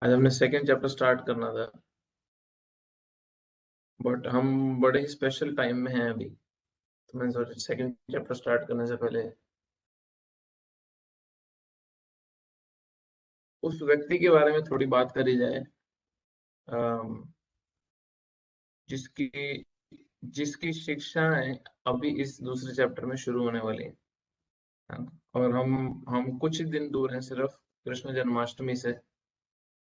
आज हमने second chapter start करना था, बट हम बड़े ही स्पेशल टाइम में हैं अभी, तो मैंने सोचा सेकेंड चैप्टर स्टार्ट करने से पहले उस व्यक्ति के बारे में थोड़ी बात करी जाए जिसकी जिसकी शिक्षाएं अभी इस दूसरे चैप्टर में शुरू होने वाली हैं, है ना? और हम कुछ ही दिन दूर हैं सिर्फ कृष्ण जन्माष्टमी से।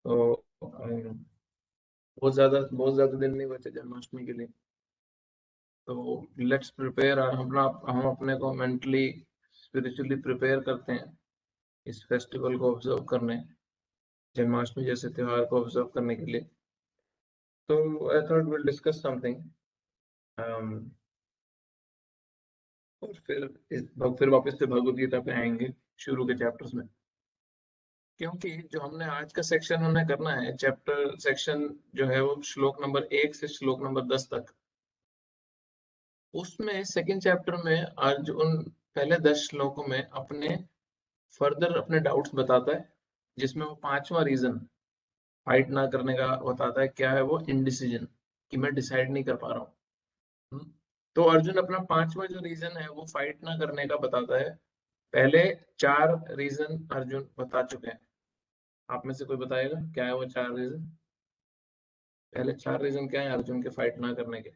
तो बहुत ज्यादा दिन नहीं बचे जन्माष्टमी के लिए। तो लेट्स प्रिपेयर हम अपने को मेंटली स्पिरिचुअली प्रिपेयर करते हैं इस फेस्टिवल को ऑब्जर्व करने, जन्माष्टमी जैसे त्योहार को ऑब्जर्व करने के लिए। तो I thought will discuss something, और फिर वापस से भगवद गीता पे आएंगे शुरू के चैप्टर्स में, क्योंकि जो हमने आज का सेक्शन हमें करना है, चैप्टर सेक्शन जो है वो श्लोक नंबर 1 से श्लोक नंबर 10 तक। उसमें सेकंड चैप्टर में अर्जुन पहले 10 श्लोकों में अपने डाउट्स बताता है, जिसमें वो पांचवा रीजन फाइट ना करने का बताता है। क्या है वो? इनडिसीजन, कि मैं डिसाइड नहीं कर पा रहा हूँ। तो अर्जुन अपना पांचवा जो रीजन है वो फाइट ना करने का बताता है। पहले 4 रीजन अर्जुन बता चुके हैं। आप में से कोई बताएगा क्या है वो 4 रीजन? पहले 4 रीजन क्या है अर्जुन के फाइट ना करने के?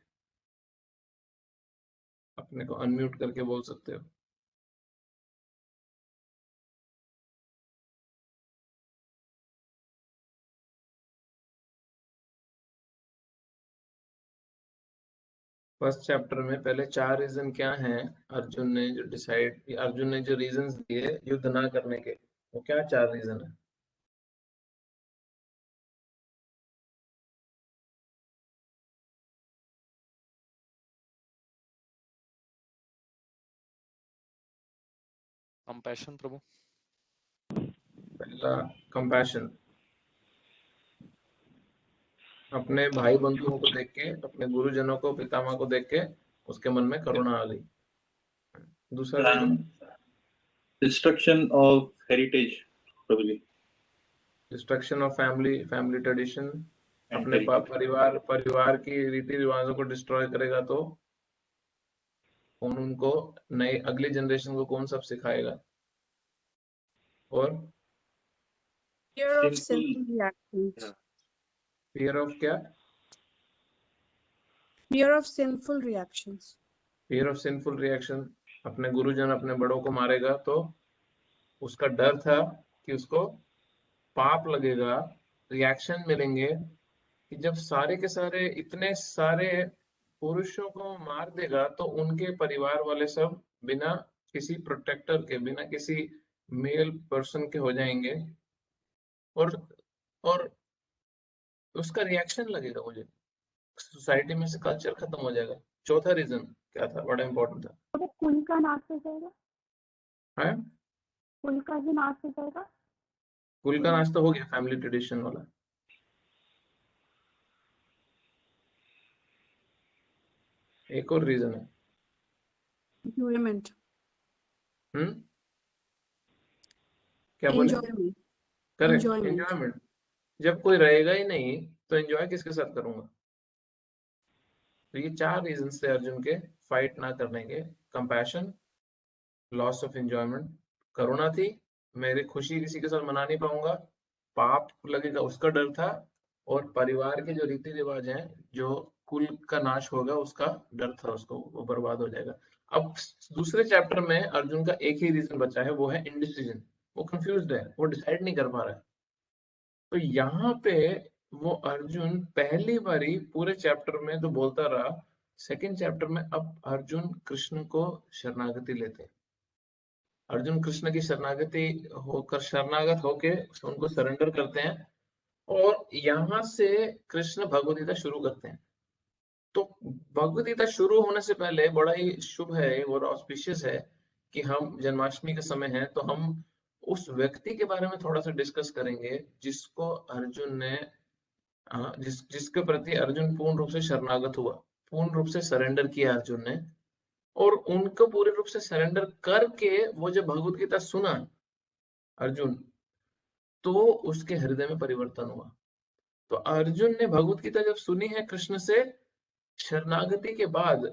अपने को अनम्यूट करके बोल सकते हो। फर्स्ट चैप्टर में पहले 4 रीजन क्या हैं? अर्जुन ने जो रीजंस दिए युद्ध ना करने के, वो क्या 4 रीजन है? कंपैशन प्रभु। पहला कंपैशन, अपने भाई बंधुओं को देख के, अपने गुरुजनों को, पितामह को देख के उसके मन में करुणा आ गई। दूसरा reason destruction of heritage probably, destruction of family tradition. अपने परिवार की रीति रिवाजों को डिस्ट्रॉय करेगा तो कौन उनको, नई अगली जनरेशन को कौन सब सिखाएगा? और Fear of sinful reactions. Fear of क्या? Fear of sinful reactions. Fear of sinful reaction. अपने गुरुजन अपने बड़ों को मारेगा तो उसका डर था कि उसको पाप लगेगा, रिएक्शन मिलेंगे, कि जब सारे के सारे इतने सारे पुरुषों को मार देगा तो उनके परिवार वाले सब बिना किसी प्रोटेक्टर के, बिना किसी मेल पर्सन के हो जाएंगे, और और उसका रिएक्शन लगेगा मुझे, सोसाइटी में से कल्चर खत्म हो जाएगा। चौथा रीजन क्या था? बड़ा इंपॉर्टेंट था। तो कुल का नाश हो जाएगा, है कुल का ही नाश हो जाएगा। कुल का नाश तो हो गया, फैमिली ट्रेडिशन वाला। एक और रीजन है। Enjoyment. क्या बोले? Enjoyment. Correct, Enjoyment. एंजॉयमेंट। जब कोई रहेगा ही नहीं तो एंजॉय किसके साथ करूंगा? तो ये 4 रीजन थे अर्जुन के फाइट ना करने के। कंपैशन, लॉस ऑफ एंजॉयमेंट, करुणा थी, मेरी खुशी किसी के साथ मना नहीं पाऊंगा, पाप लगेगा उसका डर था, और परिवार के जो रीति रिवाज हैं, जो कुल का नाश होगा उसका डर था, उसको वो बर्बाद हो जाएगा। अब दूसरे चैप्टर में अर्जुन का एक ही रीजन बचा है, वो है इंडिसीजन। वो कंफ्यूज्ड है, वो डिसाइड नहीं कर पा रहा है। तो यहाँ पे वो अर्जुन पहली बारी पूरे चैप्टर में तो बोलता रहा, सेकंड चैप्टर में अब अर्जुन कृष्ण को शरणागति लेते हैं। अर्जुन कृष्ण की शरणागत होके उनको सरेंडर करते हैं, और यहाँ से कृष्ण भगवद गीता शुरू करते हैं। तो भगवद गीता शुरू होने से पहले बड़ा ही शुभ है और ऑस्पिशियस है कि हम जन्माष्टमी के समय है, तो हम उस व्यक्ति के बारे में थोड़ा सा डिस्कस करेंगे जिसको अर्जुन ने जिसके प्रति अर्जुन पूर्ण रूप से शरणागत हुआ, पूर्ण रूप से सरेंडर किया अर्जुन ने, और उनको पूरे रूप से सरेंडर करके वो जब भगवद गीता सुना अर्जुन, तो उसके हृदय में परिवर्तन हुआ। तो अर्जुन ने भगवत गीता जब सुनी है कृष्ण से शरणागति के बाद,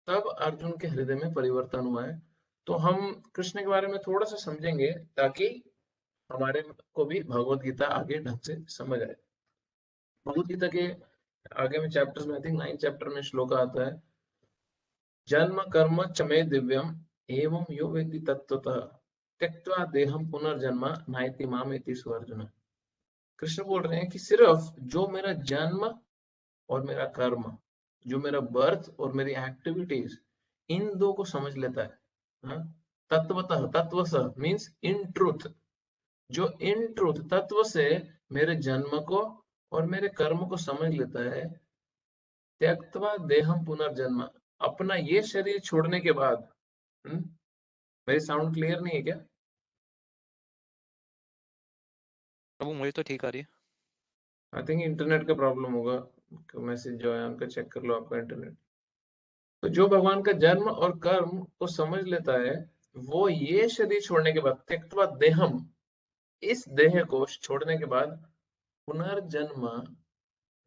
तब अर्जुन के हृदय में परिवर्तन हुआ है। तो हम कृष्ण के बारे में थोड़ा सा समझेंगे ताकि हमारे को भी भगवत गीता आगे ढंग से समझ आए। भगवत गीता के आगे में चैप्टर्स में, आई थिंक 9 चैप्टर में श्लोक आता है, जन्म कर्म चमे दिव्यम एवं यो वेत्ति तत्वतः त्यक्त्वा देहम पुनर्जन्म नायति मामेति सो अर्जुन। कृष्ण बोल रहे हैं कि सिर्फ जो मेरा जन्म और मेरा कर्म, जो मेरा बर्थ और मेरी एक्टिविटीज, इन दो को समझ लेता है, हाँ? तत्वतः, तत्वतः मीन्स इन ट्रूथ, जो इन ट्रूथ तत्व से मेरे जन्म को और मेरे कर्म को समझ लेता है, त्यक्त्वा देहम पुनर्जन्म, अपना ये शरीर छोड़ने के बाद, मेरी साउंड क्लियर नहीं है क्या? प्रभु मुझे तो ठीक आ रही है। आई थिंक इंटरनेट का प्रॉब्लम होगा, मैसेज जो है उनका चेक कर लो आपका इंटरनेट। तो जो भगवान का जन्म और कर्म को समझ लेता है, वो ये शरीर छोड़ने के बाद, त्यक्त्वा देहम, इस देह को छोड़ने के बाद, पुनर्जन्म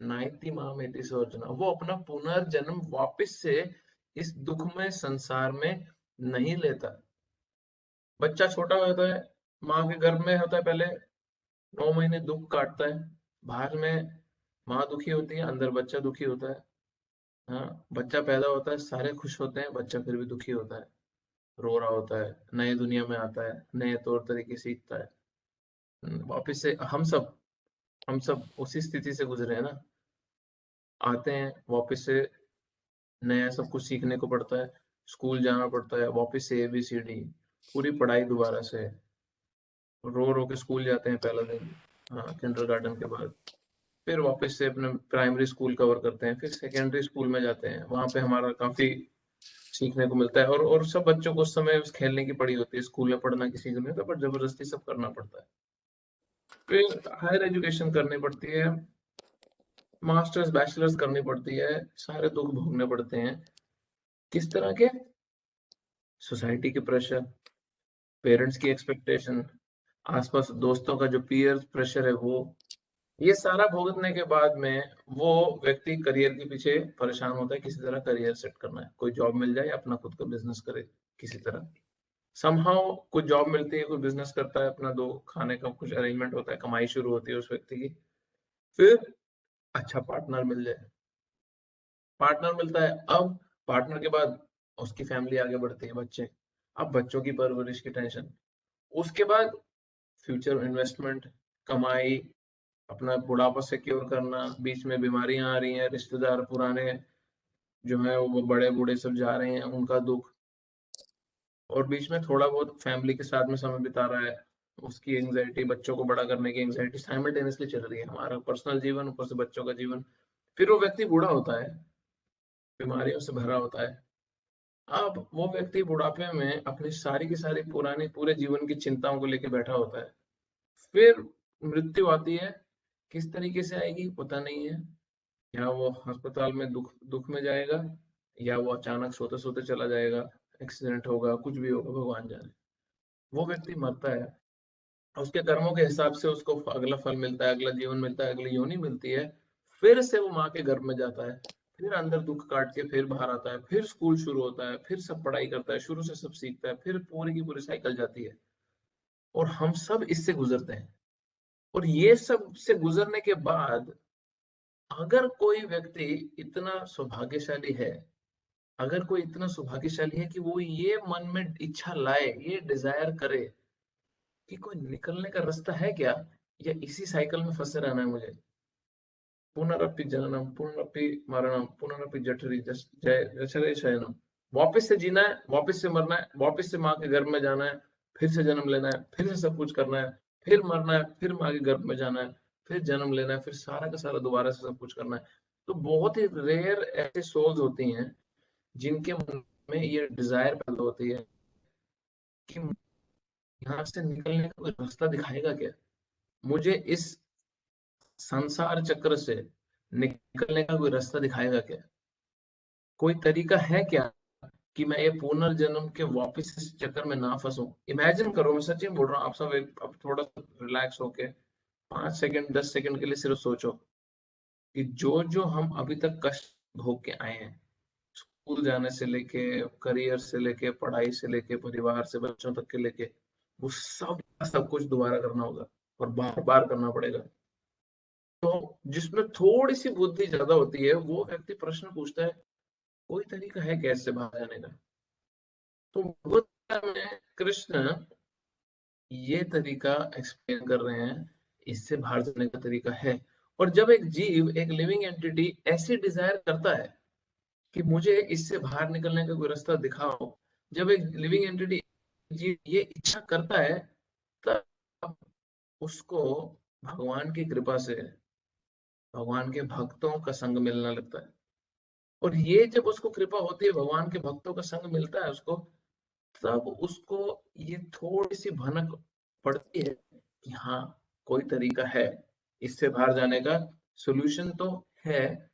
नायति मामेति सो अर्जुन, वो अपना पुनर्जन्म वापस से इस दुखमय संसार में नहीं लेता। बच्चा छोटा होता है, माँ के गर्भ में होता है, पहले 9 महीने दुख काटता है, बाहर में माँ दुखी होती है, अंदर बच्चा दुखी होता है। हाँ, बच्चा पैदा होता है, सारे खुश होते हैं, बच्चा फिर भी दुखी होता है, रो रहा होता है, नए दुनिया में आता है, नए तौर तरीके सीखता है। वापिस से हम सब उसी स्थिति से गुजरे हैं ना, आते हैं वापिस से, नया सब कुछ सीखने को पड़ता है, स्कूल जाना पड़ता है, वापिस से ABCD, पूरी पढ़ाई दोबारा से, रो रो के स्कूल जाते हैं पहला दिन, हाँ, किंडरगार्टन के बाद, फिर वापस से अपने प्राइमरी स्कूल कवर करते हैं, फिर सेकेंडरी स्कूल में जाते हैं, वहां पे हमारा काफी सीखने को मिलता है। और सब बच्चों को उस समय खेलने की पड़ी होती है, स्कूल में पढ़ना किसी को नहीं होता, पर जबरदस्ती सब करना पड़ता है। फिर हायर एजुकेशन करनी पड़ती है, मास्टर्स बैचलर्स करनी पड़ती है, सारे दुख भोगने पड़ते हैं। किस तरह के? सोसाइटी के प्रेशर, पेरेंट्स की एक्सपेक्टेशन, आसपास दोस्तों का जो पीयर प्रेशर है, वो ये सारा भुगतने के बाद में वो व्यक्ति करियर के पीछे परेशान होता है, किसी तरह करियर सेट करना है, कोई जॉब मिल जाए, अपना खुद का बिजनेस करे किसी तरह। समहाउ कोई जॉब मिलती है, कोई बिजनेस करता है, अपना दो खाने का कुछ अरेंजमेंट होता है, कमाई शुरू होती है उस व्यक्ति की। फिर अच्छा पार्टनर मिल जाए, पार्टनर मिलता है, अब पार्टनर के बाद उसकी फैमिली आगे बढ़ती है, बच्चे, अब बच्चों की परवरिश की टेंशन, उसके बाद फ्यूचर इन्वेस्टमेंट, कमाई, अपना बुढ़ापा सिक्योर करना, बीच में बीमारियां आ रही हैं, रिश्तेदार पुराने जो है वो बड़े बूढ़े सब जा रहे हैं, उनका दुख, और बीच में थोड़ा बहुत फैमिली के साथ में समय बिता रहा है, उसकी एंजाइटी, बच्चों को बड़ा करने की एंजाइटी साइमल्टेनियसली चल रही है, हमारा पर्सनल जीवन ऊपर से बच्चों का जीवन। फिर वो व्यक्ति बूढ़ा होता है, बीमारियों से भरा होता है। अब वो व्यक्ति बुढ़ापे में अपनी सारी की सारी पुरानी पूरे जीवन की चिंताओं को लेकर बैठा होता है। फिर मृत्यु आती है, किस तरीके से आएगी पता नहीं है, या वो अस्पताल में दुख में जाएगा, या वो अचानक सोते सोते चला जाएगा, एक्सीडेंट होगा, कुछ भी होगा, भगवान जाने। वो व्यक्ति मरता है, उसके कर्मों के हिसाब से उसको अगला फल मिलता है, अगला जीवन मिलता है, अगली योनि मिलती है, फिर से वो माँ के गर्भ में जाता है, फिर अंदर दुख काट के फिर बाहर आता है, फिर स्कूल शुरू होता है, फिर सब पढ़ाई करता है, शुरू से सब सीखता है, फिर पूरी की पूरी साइकिल जाती है, और हम सब इससे गुजरते हैं। और ये सब से गुजरने के बाद अगर कोई व्यक्ति इतना सौभाग्यशाली है, अगर कोई इतना सौभाग्यशाली है कि वो ये मन में इच्छा लाए, ये डिजायर करे कि कोई निकलने का रास्ता है क्या, या इसी साइकिल में फंसे रहना है मुझे, पुनरपि जननम पुनरपि मरणम पुनरपि जठरे शयनम, वापस से जीना है, वापस से मरना है, वापस से माँ के गर्भ में जाना है, फिर से जन्म लेना है, फिर से सब कुछ करना है, फिर मरना है, फिर माँ के गर्भ में जाना है, फिर जन्म लेना है, फिर सारा का सारा दोबारा से सब कुछ करना है। तो बहुत ही रेयर ऐसे सोल्स होती हैं जिनके मन में ये डिजायर पैदा होती है कि यहाँ से निकलने का कोई रास्ता दिखाएगा क्या, मुझे इस संसार चक्र से निकलने का कोई रास्ता दिखाएगा क्या, कोई तरीका है क्या कि मैं ये पुनर्जन्म के वापस इस चक्कर में ना फंसूं। इमेजिन करो, मैं सच्ची में बोल रहा हूँ, आप सब एक अब थोड़ा सा रिलैक्स होके 5 सेकंड 10 सेकंड के लिए सिर्फ सोचो कि जो जो हम अभी तक कष्ट भोग के आए हैं, स्कूल जाने से लेके, करियर से लेके, पढ़ाई से लेके, परिवार से बच्चों तक के लेके, वो सब कुछ दोबारा करना होगा और बार बार करना पड़ेगा। तो जिसमें थोड़ी सी बुद्धि ज्यादा होती है वो व्यक्ति प्रश्न पूछता है, कोई तरीका है क्या इससे बाहर जाने का? तो भगवद गीता में कृष्ण ये तरीका एक्सप्लेन कर रहे हैं, इससे बाहर जाने का तरीका है। और जब एक जीव, एक लिविंग एंटिटी ऐसी डिजायर करता है कि मुझे इससे बाहर निकलने का कोई रास्ता दिखाओ, जब एक लिविंग एंटिटी जीव ये इच्छा करता है, तब उसको भगवान की कृपा से भगवान के भक्तों का संग मिलने लगता है। और ये जब उसको कृपा होती है, भगवान के भक्तों का संग मिलता है उसको, तब उसको ये थोड़ी सी भनक पड़ती है कि हाँ, कोई तरीका है इससे बाहर जाने का, सॉल्यूशन तो है,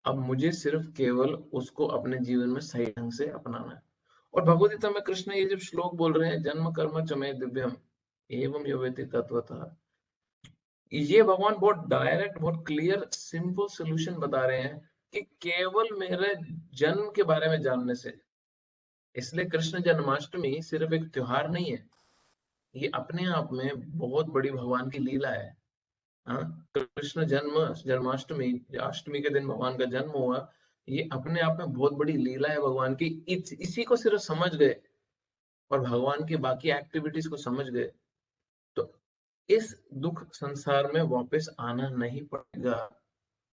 अब मुझे सिर्फ केवल उसको अपने जीवन में सही ढंग से अपनाना है। और भगवद गीता में कृष्ण ये जब श्लोक बोल रहे हैं, जन्म कर्म च मे दिव्यम एवं यो वेति तत्वतः, ये भगवान बहुत डायरेक्ट, बहुत क्लियर, सिंपल सॉल्यूशन बता रहे हैं कि केवल मेरे जन्म के बारे में जानने से। इसलिए कृष्ण जन्माष्टमी सिर्फ एक त्योहार नहीं है, ये अपने आप में बहुत बड़ी भगवान की लीला है। हाँ, कृष्ण जन्माष्टमी, अष्टमी के दिन भगवान का जन्म हुआ, ये अपने आप में बहुत बड़ी लीला है भगवान की। इसी को सिर्फ समझ गए और भगवान की बाकी एक्टिविटीज को समझ गए तो इस दुख संसार में वापस आना नहीं पड़ेगा।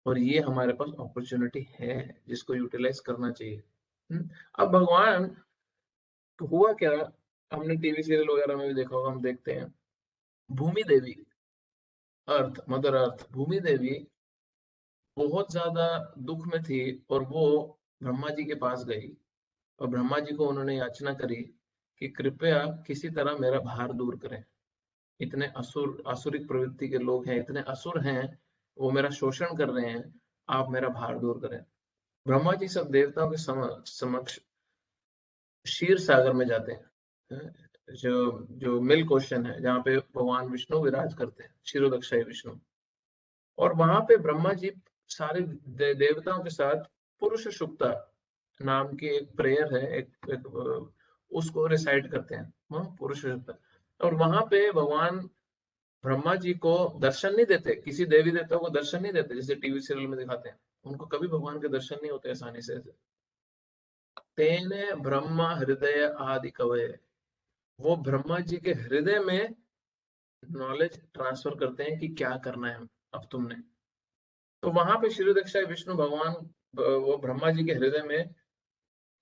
और ये हमारे पास अपॉर्चुनिटी है जिसको यूटिलाइज करना चाहिए। अब भगवान हुआ क्या, हमने टीवी सीरियल वगैरह में भी देखा होगा, हम देखते हैं, भूमि देवी, अर्थ, मदर अर्थ, भूमि देवी बहुत ज्यादा दुख में थी और वो ब्रह्मा जी के पास गई और ब्रह्मा जी को उन्होंने याचना करी कि कृपया किसी तरह मेरा भार दूर करें। इतने आसुरिक प्रवृत्ति के लोग हैं, इतने असुर हैं, वो मेरा शोषण कर रहे हैं, आप मेरा भार दूर करें। ब्रह्मा जी सब देवताओं के समक्ष क्षीर सागर में जाते हैं, जो जो मिल्क ओशन है, जहाँ पे भगवान विष्णु विराज करते हैं, क्षीरोदक्षाई विष्णु। और वहां पे ब्रह्मा जी सारे देवताओं के साथ पुरुष सुक्ता नाम की एक प्रेयर है, उसको रिसाइट करते हैं, पुरुष सुक्ता। और वहां पे भगवान ब्रह्मा जी को दर्शन नहीं देते, किसी देवी देवता को दर्शन नहीं देते, जैसे टीवी सीरियल में दिखाते हैं, उनको कभी भगवान के दर्शन नहीं होते आसानी से। तेने ब्रह्मा हृदय आदि कवये, वो ब्रह्मा जी के हृदय में नॉलेज ट्रांसफर करते हैं कि क्या करना है अब तुमने। तो वहां पे क्षीरोदक्षाई विष्णु भगवान वो ब्रह्मा जी के हृदय में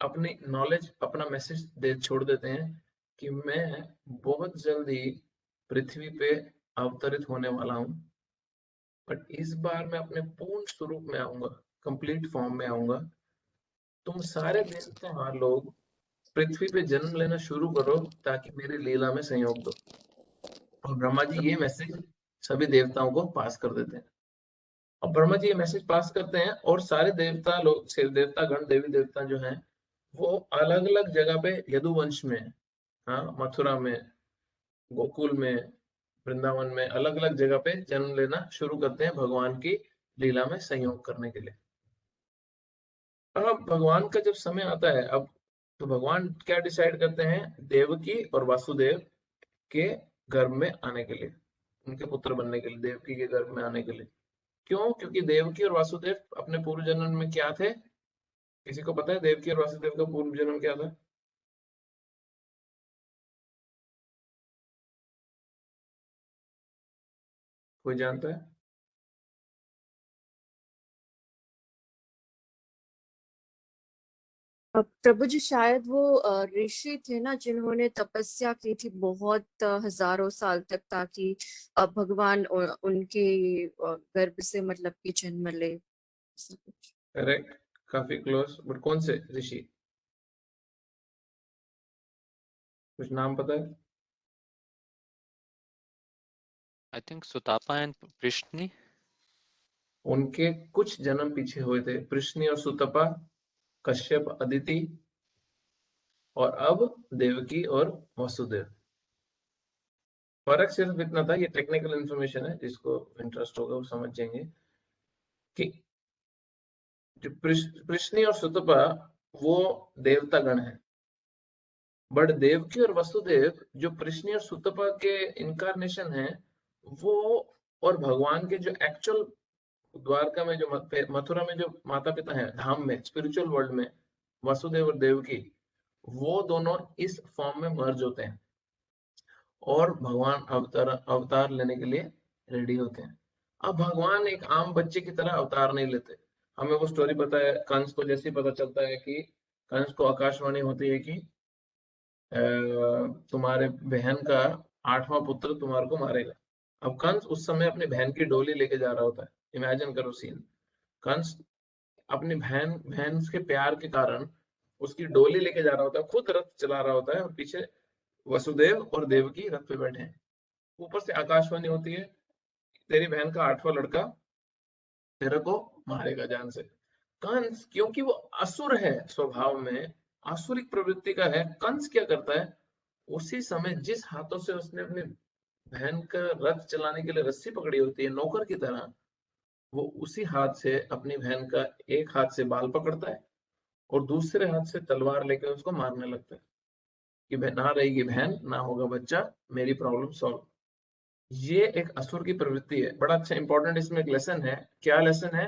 अपनी नॉलेज, अपना मैसेज छोड़ देते हैं कि मैं बहुत जल्दी पृथ्वी पे अवतरित होने वाला हूँ, बट इस बार मैं अपने पूर्ण स्वरूप में आऊंगा, कंप्लीट फॉर्म में आऊंगा। तुम सारे देवता लोग पृथ्वी पे जन्म लेना शुरू करो ताकि मेरी लीला में संयोग दो। और ब्रह्मा जी ये मैसेज सभी देवताओं को पास कर देते हैं। और ब्रह्मा जी ये मैसेज पास करते हैं और सारे देवता लोग, देवता गण, देवी देवता जो हैं, वो अलग अलग जगह पे यदुवंश में, हाँ, मथुरा में, गोकुल में, वृंदावन में, अलग अलग जगह पे जन्म लेना शुरू करते हैं भगवान की लीला में संयोग करने के लिए। अब भगवान का जब समय आता है, अब तो भगवान क्या डिसाइड करते हैं, देवकी और वासुदेव के गर्भ में आने के लिए, उनके पुत्र बनने के लिए, देवकी के गर्भ में आने के लिए। क्यों? क्योंकि देवकी और वासुदेव अपने पूर्व जन्म में क्या थे? किसी को पता है देवकी और वासुदेव का पूर्व जन्म क्या था? कोई जानता है? प्रभु जी शायद वो ऋषि थे ना, जिन्होंने तपस्या की थी बहुत हजारों साल तक, ताकि भगवान उनके गर्भ से मतलब कि जन्म ले। करेक्ट, काफी क्लोज, बट कौन से ऋषि? कुछ नाम पता है? I think Sutapa and Prishni. उनके कुछ जन्म पीछे हुए थे, पृश्नि और सुतपा, कश्यप, अदिति, और अब देवकी और वसुदेव। फर्क सिर्फ इतना था, ये टेक्निकल इंफॉर्मेशन है, जिसको इंटरेस्ट होगा वो समझ जाएंगे कि जो पृश्नी और सुतपा वो देवता गण है, बट देवकी और वसुदेव जो पृश्नी और सुतपा के इनकारनेशन है वो, और भगवान के जो एक्चुअल द्वारका में जो मथुरा में जो माता पिता हैं, धाम में स्पिरिचुअल वर्ल्ड में वसुदेव और देवकी, वो दोनों इस फॉर्म में मर्ज होते हैं और भगवान अवतार लेने के लिए रेडी होते हैं। अब भगवान एक आम बच्चे की तरह अवतार नहीं लेते। हमें वो स्टोरी पता है, कंस को जैसे ही पता चलता है कि कंस को आकाशवाणी होती है कि तुम्हारे बहन का 8वां पुत्र तुम्हारे को मारेगा। अब कंस उस समय अपनी बहन की डोली लेके जा रहा होता है। इमेजिन करो सीन, कंस अपनी बहन के प्यार के कारण उसकी डोली लेके जा रहा होता है, खुद रथ चला रहा होता है और पीछे वसुदेव और देवकी रथ पे बैठे हैं। ऊपर से आकाशवाणी होती है, तेरी बहन का 8वां लड़का तेरे को मारेगा जान से। कंस क्योंकि वो असुर है स्वभाव में, आसुरिक प्रवृत्ति का है, कंस क्या करता है, उसी समय जिस हाथों से उसने अपने बहन का रथ चलाने के लिए रस्सी पकड़ी होती है नौकर की तरह, वो उसी हाथ से अपनी बहन का एक हाथ से बाल पकड़ता है और दूसरे हाथ से तलवार लेकर उसको मारने लगता है कि ना रहेगी बहन, ना होगा बच्चा, मेरी प्रॉब्लम सॉल्व। ये एक असुर की प्रवृत्ति है। बड़ा अच्छा इंपॉर्टेंट इसमें एक लेसन है। क्या लेसन है?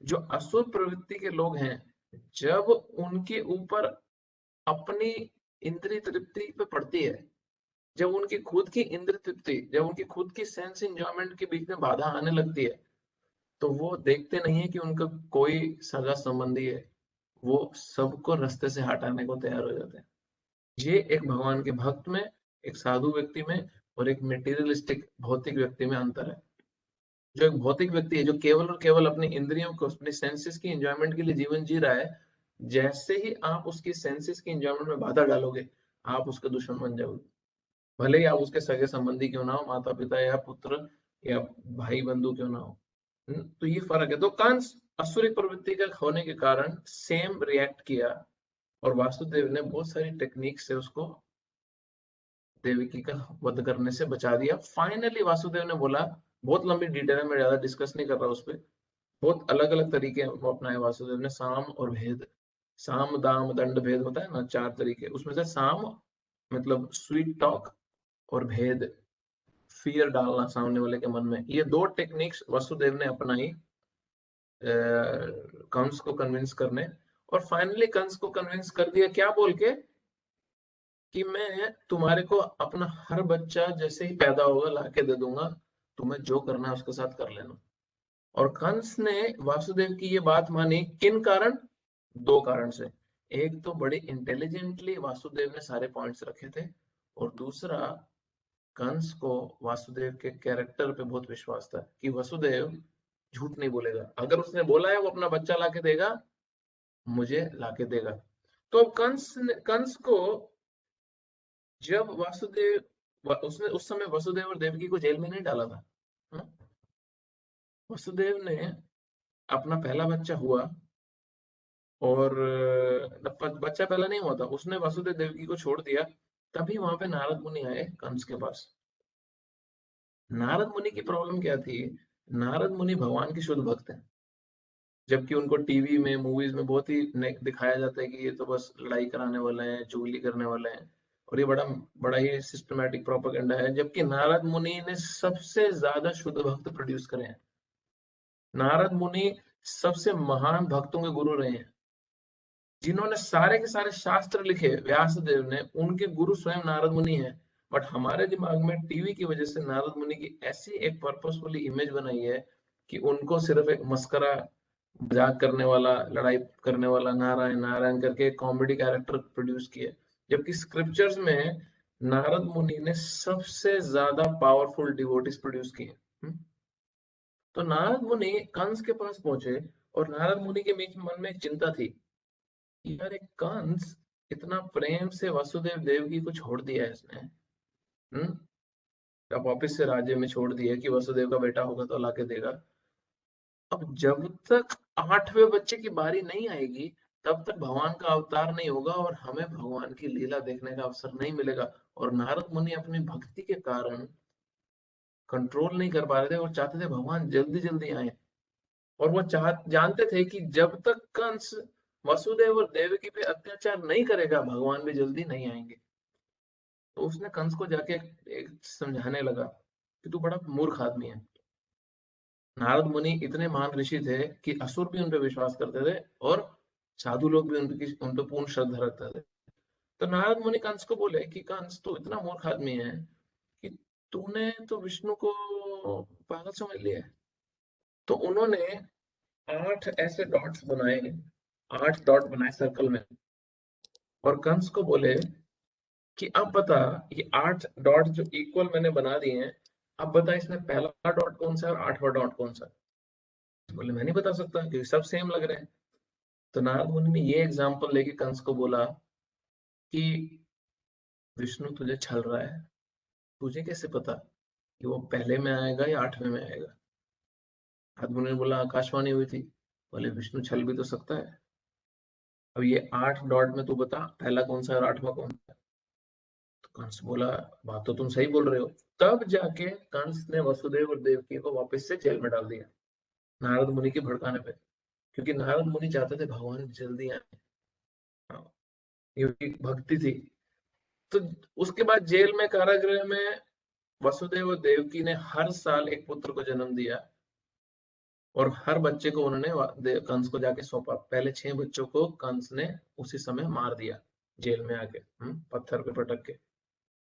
जो असुर प्रवृत्ति के लोग हैं, जब उनके ऊपर अपनी इंद्रिय तृप्ति पे पड़ती है, जब उनकी खुद की इंद्रिय तृप्ति, जब उनकी खुद की सेंस एंजॉयमेंट के बीच में बाधा आने लगती है, तो वो देखते नहीं है कि उनका कोई सगा संबंधी है, वो सबको रास्ते से हटाने को तैयार हो जाते हैं। ये एक भगवान के भक्त में, एक साधु व्यक्ति में और एक मेटीरियलिस्टिक भौतिक व्यक्ति में अंतर है। जो एक भौतिक व्यक्ति है, जो केवल और केवल अपनी इंद्रियों को, अपनी सेंसेस की एंजॉयमेंट के लिए जीवन जी रहा है, जैसे ही आप उसकी सेंसेस की एंजॉयमेंट में बाधा डालोगे, आप उसका दुश्मन बन जाओगे। भले ही आप उसके सगे संबंधी क्यों ना हो, माता पिता या पुत्र या भाई बंधु क्यों ना हो। तो ये फर्क है। तो कंस असुरी प्रवृत्ति का होने के कारण सेम रिएक्ट किया और वासुदेव ने बहुत सारी टेक्निक से उसको देवकी का वध करने से बचा दिया। फाइनली वासुदेव ने बोला, बहुत लंबी डिटेल है, मैं ज्यादा डिस्कस नहीं कर रहा उस पर, बहुत अलग अलग तरीके वो अपनाए वासुदेव ने, साम और भेद। साम दाम दंड भेद होता है ना, 4 तरीके, उसमें से साम मतलब स्वीट टॉक और भेद फियर डालना सामने वाले के मन में। ये 2 टेक्निक्स वसुदेव ने अपनाई कंस को कन्विंस करने, और फाइनली कंस को कन्विंस कर दिया क्या बोल के कि मैं तुम्हारे को अपना हर बच्चा जैसे ही पैदा होगा लाके दे दूंगा, तुम्हें जो करना है उसके साथ कर लेना। और कंस ने वासुदेव की ये बात मानी किन कारण? 2 कारण से। एक तो बड़े इंटेलिजेंटली वासुदेव ने सारे पॉइंट्स रखे थे, और दूसरा कंस को वासुदेव के कैरेक्टर पे बहुत विश्वास था कि वसुदेव झूठ नहीं बोलेगा, अगर उसने बोला है वो अपना बच्चा लाके देगा, मुझे लाके देगा। तो अब कंस को जब वासुदेव, उसने उस समय वसुदेव और देवकी को जेल में नहीं डाला था। वसुदेव ने अपना पहला बच्चा हुआ, और बच्चा पहला नहीं हुआ था, उसने वासुदेव देवकी को छोड़ दिया, तभी वहां पे नारद मुनि आए कंस के पास। नारद मुनि की प्रॉब्लम क्या थी? नारद मुनि भगवान के शुद्ध भक्त हैं, जबकि उनको टीवी में, मूवीज में बहुत ही दिखाया जाता है कि ये तो बस लड़ाई कराने वाले हैं, चुगली करने वाले हैं, और ये बड़ा बड़ा ही सिस्टमैटिक प्रोपेगेंडा है। जबकि नारद मुनि ने सबसे ज्यादा शुद्ध भक्त प्रोड्यूस करे हैं। नारद मुनि सबसे महान भक्तों के गुरु रहे हैं, जिन्होंने सारे के सारे शास्त्र लिखे व्यासदेव ने, उनके गुरु स्वयं नारद मुनि हैं। बट हमारे दिमाग में टीवी की वजह से नारद मुनि की ऐसी एक पर्पसफुली इमेज बनाई है कि उनको सिर्फ एक मस्करा, मजाक करने वाला, लड़ाई करने वाला, नारायण नारायण करके कॉमेडी कैरेक्टर प्रोड्यूस किए। जबकि स्क्रिप्चर्स में नारद मुनि ने सबसे ज्यादा पावरफुल डिवोटीज प्रोड्यूस किए। तो नारद मुनि कंस के पास पहुंचे, और नारद मुनि के बीच मन में एक चिंता थी, यार एक कंस इतना प्रेम से वसुदेव देवकी को छोड़ दिया है इसने, अब वापिस से राज्य में छोड़ दिया कि वसुदेव का बेटा होगा तो लाके देगा। अब जब तक 8वें बच्चे की बारी नहीं आएगी, तब तक भगवान का अवतार नहीं होगा और हमें भगवान की लीला देखने का अवसर नहीं मिलेगा। और नारद मुनि अपनी भक्ति के कारण कंट्रोल नहीं कर पा रहे थे और चाहते थे भगवान जल्दी जल्दी आए। और वो जानते थे कि जब तक कंस वसुदेव और देवकी पे अत्याचार नहीं करेगा भगवान भी जल्दी नहीं आएंगे। तो उसने कंस को जाके एक समझाने लगा कि तू बड़ा मूर्ख आदमी है। नारद मुनि इतने महान ऋषि थे कि असुर भी उन पे विश्वास करते थे और साधु लोग भी उन पे पूर्ण श्रद्धा रखते थे। तो नारद मुनि कंस को बोले कि कंस तू इतना मूर्ख आदमी है कि तूने तो विष्णु को पागल समझ लिया है। तो उन्होंने 8 ऐसे डॉट्स बनाए, 8 डॉट बनाए सर्कल में, और कंस को बोले कि अब बता ये 8 डॉट जो इक्वल मैंने बना दिए हैं, अब बता इसमें पहला डॉट कौन सा है और 8वां डॉट कौन सा है। बोले मैं नहीं बता सकता क्योंकि सब सेम लग रहे हैं। तो नारद मुनि ने ये एग्जांपल लेके कंस को बोला कि विष्णु तुझे छल रहा है, तुझे कैसे पता कि वो पहले में आएगा या 8वें में आएगा। नारद मुनि ने बोला आकाशवाणी हुई थी, बोले विष्णु छल भी तो सकता है। अब ये 8 डॉट में तू बता पहला कौन सा है और 8वां कौन सा है। तो कंस बोला बात तो तुम सही बोल रहे हो। तब जाके कंस ने वसुदेव और देवकी को वापस से जेल में डाल दिया नारद मुनि के भड़काने पे, क्योंकि नारद मुनि चाहते थे भगवान जल्दी आए, क्योंकि भक्ति थी। तो उसके बाद जेल में कारागृह में वसुदेव और देवकी ने हर साल एक पुत्र को जन्म दिया और हर बच्चे को उन्होंने कंस को जाके सौंपा। पहले 6 बच्चों को कंस ने उसी समय मार दिया जेल में आके, पत्थर पे पटक के।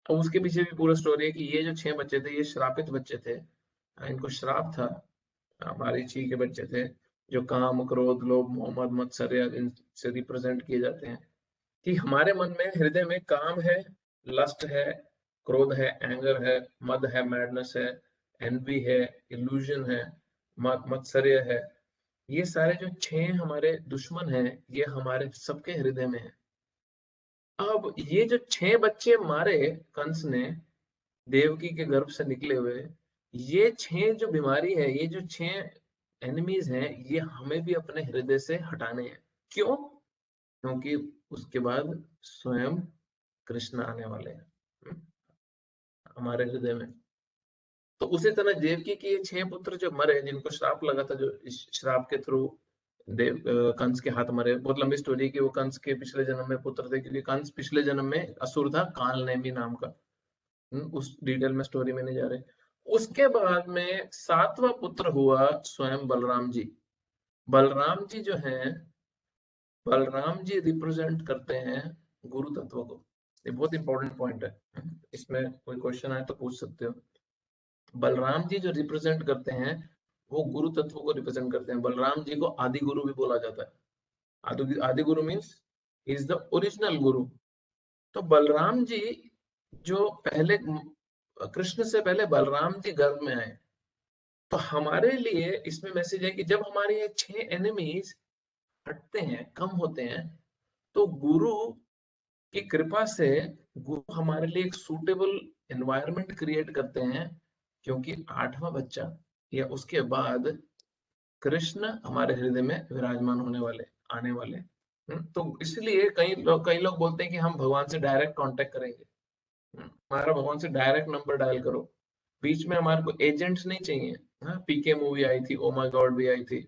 अब उसके पीछे भी पूरा स्टोरी है कि ये जो 6 बच्चे थे ये श्रापित बच्चे थे, इनको श्राप था, मारीची के बच्चे थे जो काम क्रोध लोभ मोह मद मत्सर्य इनसे रिप्रेजेंट किए जाते हैं कि हमारे मन में हृदय में काम है, लस्ट है, क्रोध है, एंगर है, मद है, मैडनेस है, एनवी है, इल्यूजन है, मत्सर्य है। ये सारे जो 6 हमारे दुश्मन हैं ये हमारे सबके हृदय में है। अब ये जो 6 बच्चे मारे कंस ने देवकी के गर्भ से निकले हुए, ये 6 जो बीमारी है, ये जो 6 एनिमीज हैं, ये हमें भी अपने हृदय से हटाने हैं। क्यों? क्योंकि उसके बाद स्वयं कृष्ण आने वाले हैं हमारे हृदय में। तो उसी तरह देवकी के ये 6 पुत्र जो मरे, जिनको श्राप लगा था, जो इस श्राप के थ्रू कंस के हाथ मरे। बहुत लंबी स्टोरी कि वो कंस के पिछले जन्म में पुत्र थे, क्योंकि कंस पिछले जन्म में असुर था काल नेमी नाम का। उस डिटेल में स्टोरी में नहीं जा रहे। उसके बाद में 7वां पुत्र हुआ स्वयं बलराम जी। बलराम जी जो हैं, बलराम जी रिप्रेजेंट करते हैं गुरु तत्व को। ये बहुत इंपॉर्टेंट पॉइंट है, इसमें कोई क्वेश्चन आए तो पूछ सकते हो। बलराम जी जो रिप्रेजेंट करते हैं वो गुरु तत्व को रिप्रेजेंट करते हैं। बलराम जी को आदि गुरु भी बोला जाता है। आदि गुरु मीन्स इज द ओरिजिनल गुरु। तो बलराम जी जो पहले कृष्ण से पहले बलराम जी गर्भ में आए। तो हमारे लिए इसमें मैसेज है कि जब हमारे ये 6 एनिमीज हटते हैं, कम होते हैं, तो गुरु की कृपा से गुरु हमारे लिए एक सूटेबल एनवायरनमेंट क्रिएट करते हैं, क्योंकि 8वां बच्चा या उसके बाद कृष्ण हमारे हृदय में विराजमान होने वाले, आने वाले। तो इसलिए कई लोग बोलते हैं कि हम भगवान से डायरेक्ट कांटेक्ट करेंगे। हमारा भगवान से डायरेक्ट नंबर डायल करो, बीच में हमारे को एजेंट्स नहीं चाहिए। पीके मूवी आई थी, ओ माय गॉड भी आई थी,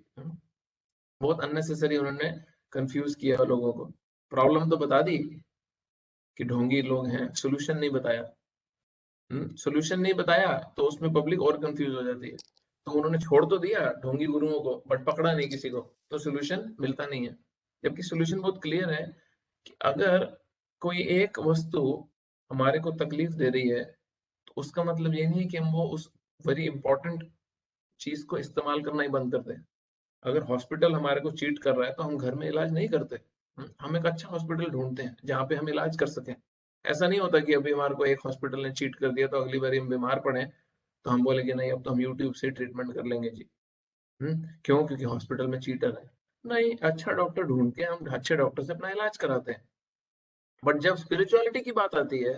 बहुत अननेसेसरी उन्होंने कंफ्यूज किया लोगों को। प्रॉब्लम तो बता दी कि ढोंगी लोग हैं, सोल्यूशन नहीं बताया। सोल्यूशन नहीं बताया तो उसमें पब्लिक और कंफ्यूज हो जाती है। तो उन्होंने छोड़ तो दिया ढोंगी गुरुओं को, बट पकड़ा नहीं किसी को, तो सोल्यूशन मिलता नहीं है। जबकि सोल्यूशन बहुत क्लियर है कि अगर कोई एक वस्तु हमारे को तकलीफ दे रही है तो उसका मतलब ये नहीं है कि हम वो उस वेरी इंपॉर्टेंट चीज को इस्तेमाल करना ही बंद कर दें। अगर हॉस्पिटल हमारे को चीट कर रहा है तो हम घर में इलाज नहीं करते, हम एक अच्छा हॉस्पिटल ढूंढते हैं जहाँ पे हम इलाज कर सकें। ऐसा नहीं होता कि अभी हमारे को एक हॉस्पिटल ने चीट कर दिया तो अगली बार हम बीमार पड़े तो हम बोलेंगे नहीं अब तो हम यूट्यूब से ट्रीटमेंट कर लेंगे जी। क्यों? क्योंकि हॉस्पिटल में चीटर है। नहीं, अच्छा डॉक्टर ढूंढ के हम अच्छे डॉक्टर से अपना इलाज कराते हैं। बट जब स्पिरिचुअलिटी की बात आती है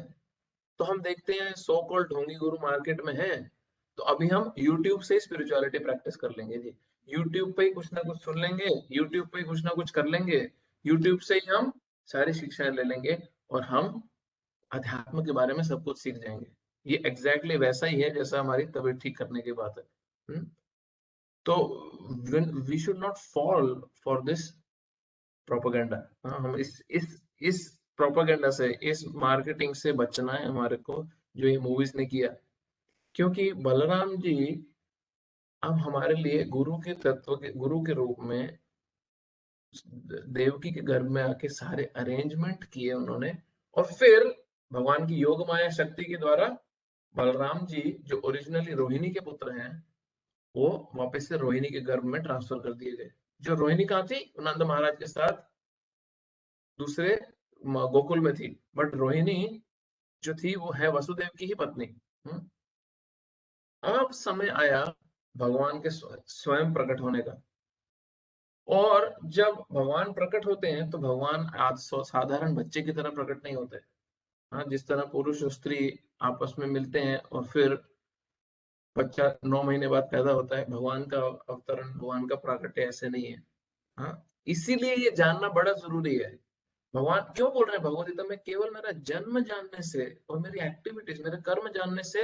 तो हम देखते हैं सो कॉल्ड ढोंगी गुरु मार्केट में है, तो अभी हम यूट्यूब से स्पिरिचुअलिटी प्रैक्टिस कर लेंगे जी। यूट्यूब पे ही कुछ ना कुछ सुन लेंगे, यूट्यूब पे ही कुछ ना कुछ कर लेंगे, यूट्यूब से ही हम सारी शिक्षाएं ले लेंगे और हम अध्यात्म के बारे में सब कुछ सीख जाएंगे। ये एग्जैक्टली वैसा ही है जैसा हमारी तबीयत ठीक करने की बात है। तो we should not fall for this propaganda. हम इस प्रोपेगेंडा से, इस मार्केटिंग से बचना है हमारे को, जो ये मूवीज ने किया। क्योंकि बलराम जी अब हमारे लिए गुरु के तत्व के गुरु के रूप में देवकी के गर्भ में आके सारे अरेंजमेंट किए उन्होंने, और फिर भगवान की योग माया शक्ति के द्वारा बलराम जी जो ओरिजिनली रोहिणी के पुत्र हैं वो वापस से रोहिणी के गर्भ में ट्रांसफर कर दिए गए। जो रोहिणी कहाँ थी? नंद महाराज के साथ दूसरे गोकुल में थी, बट रोहिणी जो थी वो है वसुदेव की ही पत्नी। अब समय आया भगवान के स्वयं प्रकट होने का, और जब भगवान प्रकट होते हैं तो भगवान आज साधारण बच्चे की तरह प्रकट नहीं होते। हाँ, जिस तरह पुरुष और स्त्री आपस में मिलते हैं और फिर बच्चा 9 महीने बाद पैदा होता है, भगवान का अवतरण, भगवान का प्राकट्य ऐसे नहीं है। हाँ, इसीलिए ये जानना बड़ा जरूरी है। भगवान क्यों बोल रहे हैं भगवद गीता में, केवल मेरा जन्म जानने से और मेरी एक्टिविटीज, मेरे कर्म जानने से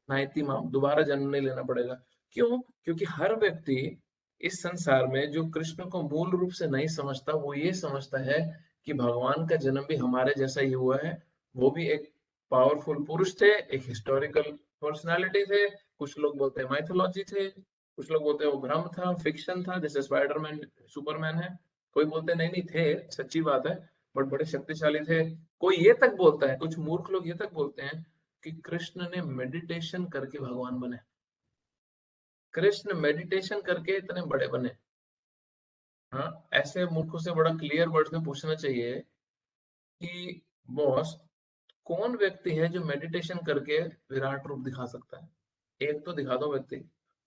नाइति माम, दोबारा जन्म नहीं लेना पड़ेगा। क्यों? क्योंकि हर व्यक्ति इस संसार में जो कृष्ण को मूल रूप से नहीं समझता, वो ये समझता है कि भगवान का जन्म भी हमारे जैसा ही हुआ है। वो भी एक पावरफुल पुरुष थे, एक हिस्टोरिकल पर्सनालिटी थे, कुछ लोग बोलते हैं माइथोलॉजी थे, कुछ लोग बोलते हैं वो भ्रम था, फिक्शन था, जैसे स्पाइडरमैन, सुपरमैन है। कोई बोलते नहीं नहीं थे, सच्ची बात है, बट बड़े शक्तिशाली थे। कोई ये तक बोलता है, कुछ मूर्ख लोग ये तक बोलते हैं कि कृष्ण ने मेडिटेशन करके भगवान बने, कृष्ण मेडिटेशन करके इतने बड़े बने। हाँ, ऐसे मूर्खों से बड़ा क्लियर वर्ड्स में पूछना चाहिए कि बॉस, कौन व्यक्ति है जो मेडिटेशन करके विराट रूप दिखा सकता है? एक तो दिखा दो व्यक्ति।